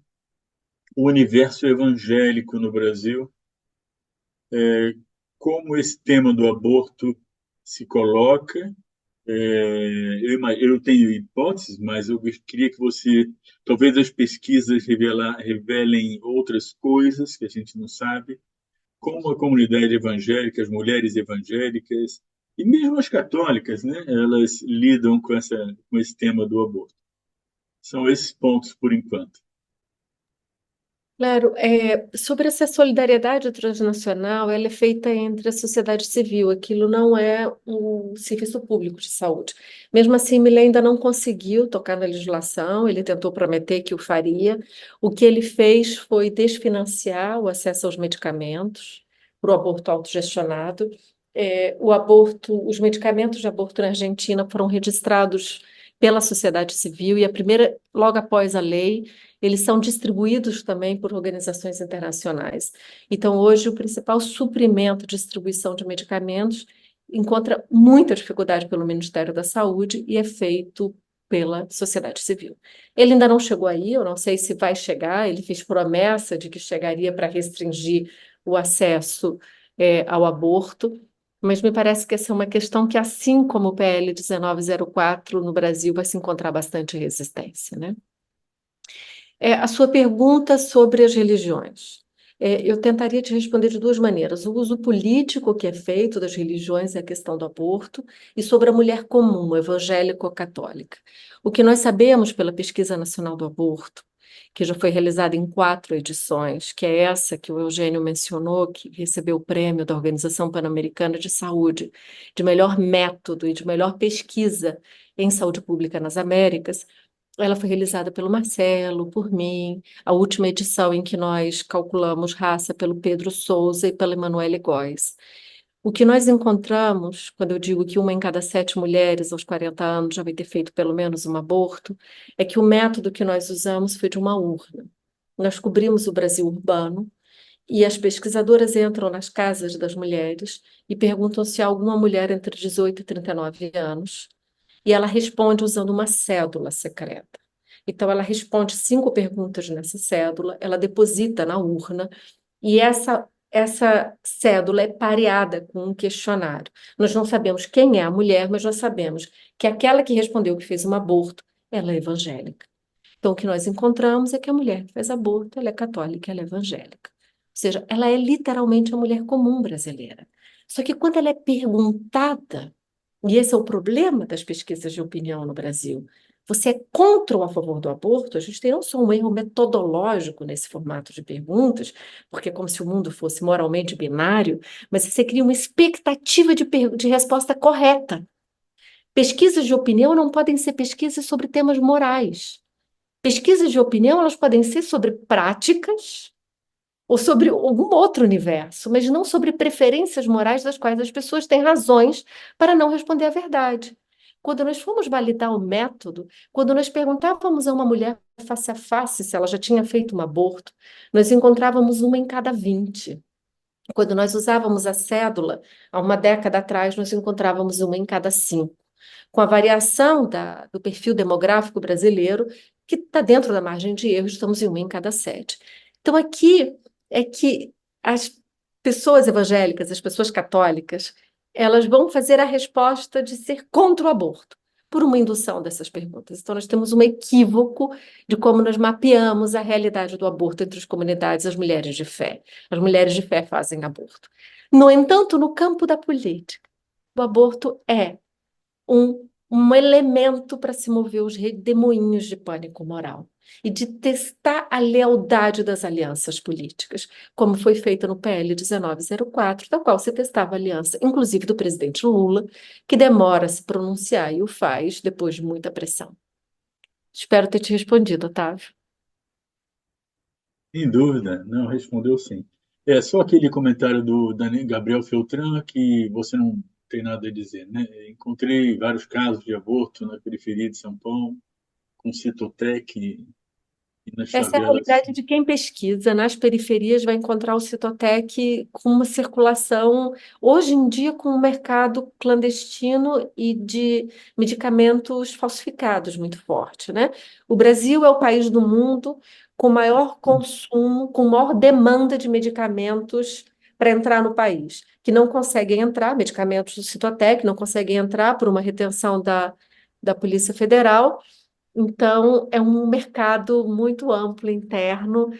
o universo evangélico no Brasil, como esse tema do aborto se coloca. Eu não tenho hipóteses, mas eu queria que você, talvez as pesquisas revelem outras coisas que a gente não sabe, como a comunidade evangélica, as mulheres evangélicas e mesmo as católicas, né, elas lidam com esse tema do aborto. São esses pontos por enquanto. Claro, sobre essa solidariedade transnacional, ela é feita entre a sociedade civil, aquilo não é um serviço público de saúde. Mesmo assim, Milei ainda não conseguiu tocar na legislação, ele tentou prometer que o faria. O que ele fez foi desfinanciar o acesso aos medicamentos para o aborto autogestionado. Os medicamentos de aborto na Argentina foram registrados pela sociedade civil e logo após a lei, eles são distribuídos também por organizações internacionais. Então, hoje, o principal suprimento de distribuição de medicamentos encontra muita dificuldade pelo Ministério da Saúde e é feito pela sociedade civil. Ele ainda não chegou aí, eu não sei se vai chegar, ele fez promessa de que chegaria para restringir o acesso ao aborto, Mas me parece que essa é uma questão que, assim como o PL 1904 no Brasil, vai se encontrar bastante resistência, né? A sua pergunta sobre as religiões. Eu tentaria te responder de duas maneiras. O uso político que é feito das religiões é a questão do aborto, e sobre a mulher comum, evangélico-católica. O que nós sabemos pela Pesquisa Nacional do Aborto, que já foi realizada em 4 edições, que é essa que o Eugênio mencionou, que recebeu o prêmio da Organização Pan-Americana de Saúde, de melhor método e de melhor pesquisa em saúde pública nas Américas. Ela foi realizada pelo Marcelo, por mim, a última edição em que nós calculamos raça pelo Pedro Souza e pela Emanuele Góes. O que nós encontramos, quando eu digo que 1 em cada 7 mulheres aos 40 anos já vai ter feito pelo menos um aborto, é que o método que nós usamos foi de uma urna. Nós cobrimos o Brasil urbano e as pesquisadoras entram nas casas das mulheres e perguntam se há alguma mulher entre 18 e 39 anos, e ela responde usando uma cédula secreta. Então, ela responde 5 perguntas nessa cédula, ela deposita na urna, e essa cédula é pareada com um questionário. Nós não sabemos quem é a mulher, mas nós sabemos que aquela que respondeu que fez um aborto, ela é evangélica. Então, o que nós encontramos é que a mulher que fez aborto, ela é católica, ela é evangélica. Ou seja, ela é literalmente a mulher comum brasileira. Só que quando ela é perguntada, e esse é o problema das pesquisas de opinião no Brasil, você é contra ou a favor do aborto, a gente tem não só um erro metodológico nesse formato de perguntas, porque é como se o mundo fosse moralmente binário, mas você cria uma expectativa de resposta correta. Pesquisas de opinião não podem ser pesquisas sobre temas morais. Pesquisas de opinião, elas podem ser sobre práticas ou sobre algum outro universo, mas não sobre preferências morais das quais as pessoas têm razões para não responder a verdade. Quando nós fomos validar o método, quando nós perguntávamos a uma mulher face a face se ela já tinha feito um aborto, nós encontrávamos 1 em cada 20. Quando nós usávamos a cédula, há uma década atrás, nós encontrávamos 1 em cada 5. Com a variação do perfil demográfico brasileiro, que está dentro da margem de erro, estamos em 1 em cada 7. Então, aqui é que as pessoas evangélicas, as pessoas católicas, elas vão fazer a resposta de ser contra o aborto, por uma indução dessas perguntas. Então, nós temos um equívoco de como nós mapeamos a realidade do aborto entre as comunidades, as mulheres de fé. As mulheres de fé fazem aborto. No entanto, no campo da política, o aborto é um elemento para se mover os redemoinhos de pânico moral e de testar a lealdade das alianças políticas, como foi feito no PL 1904, da qual se testava a aliança, inclusive do presidente Lula, que demora a se pronunciar e o faz depois de muita pressão. Espero ter te respondido, Otávio. Sem dúvida, não, respondeu sim. É só aquele comentário do Gabriel Feltran que você não tem nada a dizer, né? Encontrei vários casos de aborto na periferia de São Paulo, com Citotec e nas Essa é a favelas. realidade de quem pesquisa. Nas periferias vai encontrar o Citotec com uma circulação, hoje em dia, com um mercado clandestino e de medicamentos falsificados muito forte, né? O Brasil é o país do mundo com maior consumo, com maior demanda de medicamentos para entrar no país, que não conseguem entrar, medicamentos do Citotec, não conseguem entrar por uma retenção da Polícia Federal. Então, é um mercado muito amplo interno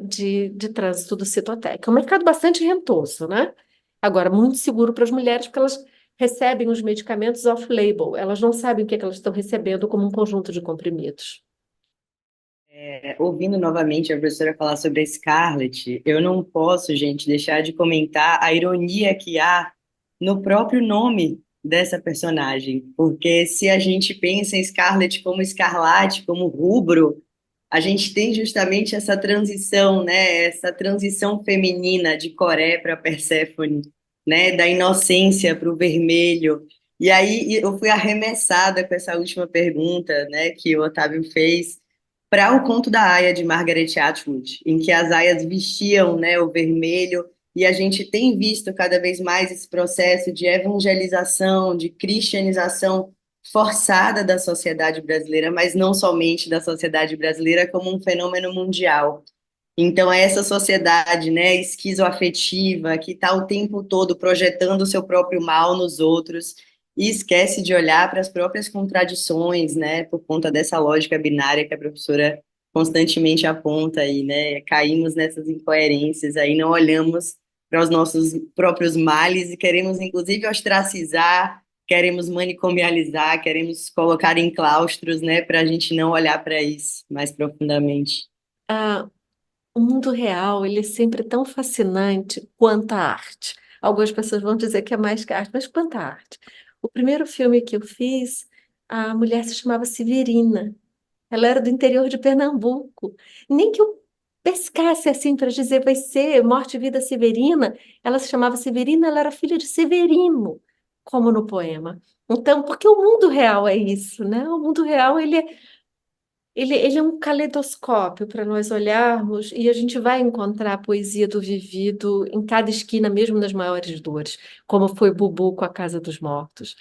de trânsito do Citotec. É um mercado bastante rentoso, né? Agora, muito seguro para as mulheres, porque elas recebem os medicamentos off-label. Elas não sabem o que é que elas estão recebendo como um conjunto de comprimidos. Ouvindo novamente a professora falar sobre a Scarlett, eu não posso, gente, deixar de comentar a ironia que há no próprio nome dessa personagem, porque se a gente pensa em Scarlett como escarlate, como rubro, a gente tem justamente essa transição, né? Essa transição feminina de Coré para Perséfone, né? Da inocência para o vermelho. E aí eu fui arremessada com essa última pergunta, né, que o Otávio fez, para o conto da Aya de Margaret Atwood, em que as aias vestiam, né, o vermelho, e a gente tem visto cada vez mais esse processo de evangelização, de cristianização forçada da sociedade brasileira, mas não somente da sociedade brasileira, como um fenômeno mundial. Então, é essa sociedade, né, esquizoafetiva, que está o tempo todo projetando o seu próprio mal nos outros e esquece de olhar para as próprias contradições, né, por conta dessa lógica binária que a professora constantemente aponta aí, né, caímos nessas incoerências aí, não olhamos para os nossos próprios males e queremos, inclusive, ostracizar, queremos manicomializar, queremos colocar em claustros, né, para a gente não olhar para isso mais profundamente. Ah, o mundo real, ele é sempre tão fascinante quanto a arte. Algumas pessoas vão dizer que é mais que a arte, mas quanto a arte. O primeiro filme que eu fiz, a mulher se chamava Severina. Ela era do interior de Pernambuco. Nem que eu pescasse assim para dizer vai ser Morte e Vida Severina, ela se chamava Severina, ela era filha de Severino, como no poema. Então, porque o mundo real é isso, né? O mundo real, ele é um caleidoscópio para nós olharmos e a gente vai encontrar a poesia do vivido em cada esquina, mesmo nas maiores dores, como foi Bubu com a Casa dos Mortos.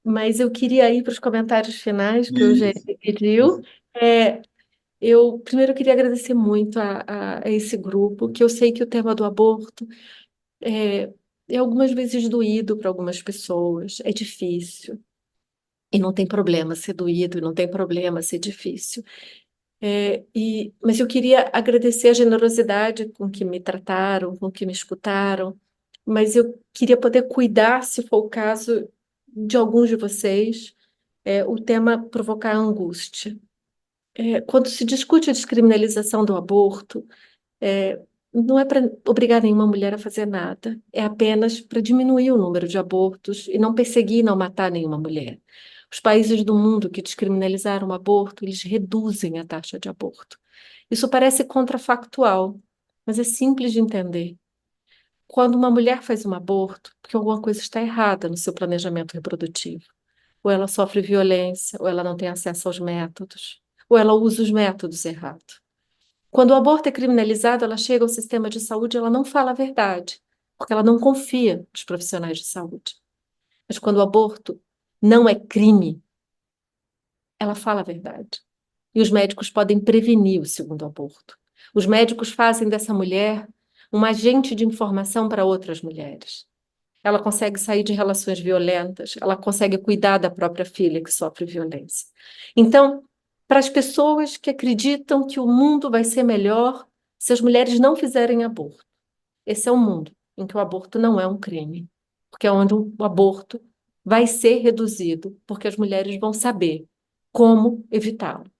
Mas eu queria ir para os comentários finais que o Eugênio Isso. pediu. É, eu primeiro queria agradecer muito a esse grupo, que eu sei que o tema do aborto é, é algumas vezes doído para algumas pessoas, é difícil. E não tem problema ser doído, e não tem problema ser difícil. Mas eu queria agradecer a generosidade com que me trataram, com que me escutaram, mas eu queria poder cuidar, se for o caso, de alguns de vocês, o tema provocar angústia. Quando se discute a descriminalização do aborto, não é para obrigar nenhuma mulher a fazer nada, é apenas para diminuir o número de abortos e não perseguir e não matar nenhuma mulher. Os países do mundo que descriminalizaram o aborto, eles reduzem a taxa de aborto. Isso parece contrafactual, mas é simples de entender. Quando uma mulher faz um aborto, porque alguma coisa está errada no seu planejamento reprodutivo, ou ela sofre violência, ou ela não tem acesso aos métodos, ou ela usa os métodos errados. Quando o aborto é criminalizado, ela chega ao sistema de saúde e ela não fala a verdade, porque ela não confia nos profissionais de saúde. Mas quando o aborto não é crime, ela fala a verdade. E os médicos podem prevenir o segundo aborto. Os médicos fazem dessa mulher um agente de informação para outras mulheres. Ela consegue sair de relações violentas, ela consegue cuidar da própria filha que sofre violência. Então, para as pessoas que acreditam que o mundo vai ser melhor se as mulheres não fizerem aborto, esse é um mundo em que o aborto não é um crime, porque é onde o aborto vai ser reduzido, porque as mulheres vão saber como evitá-lo.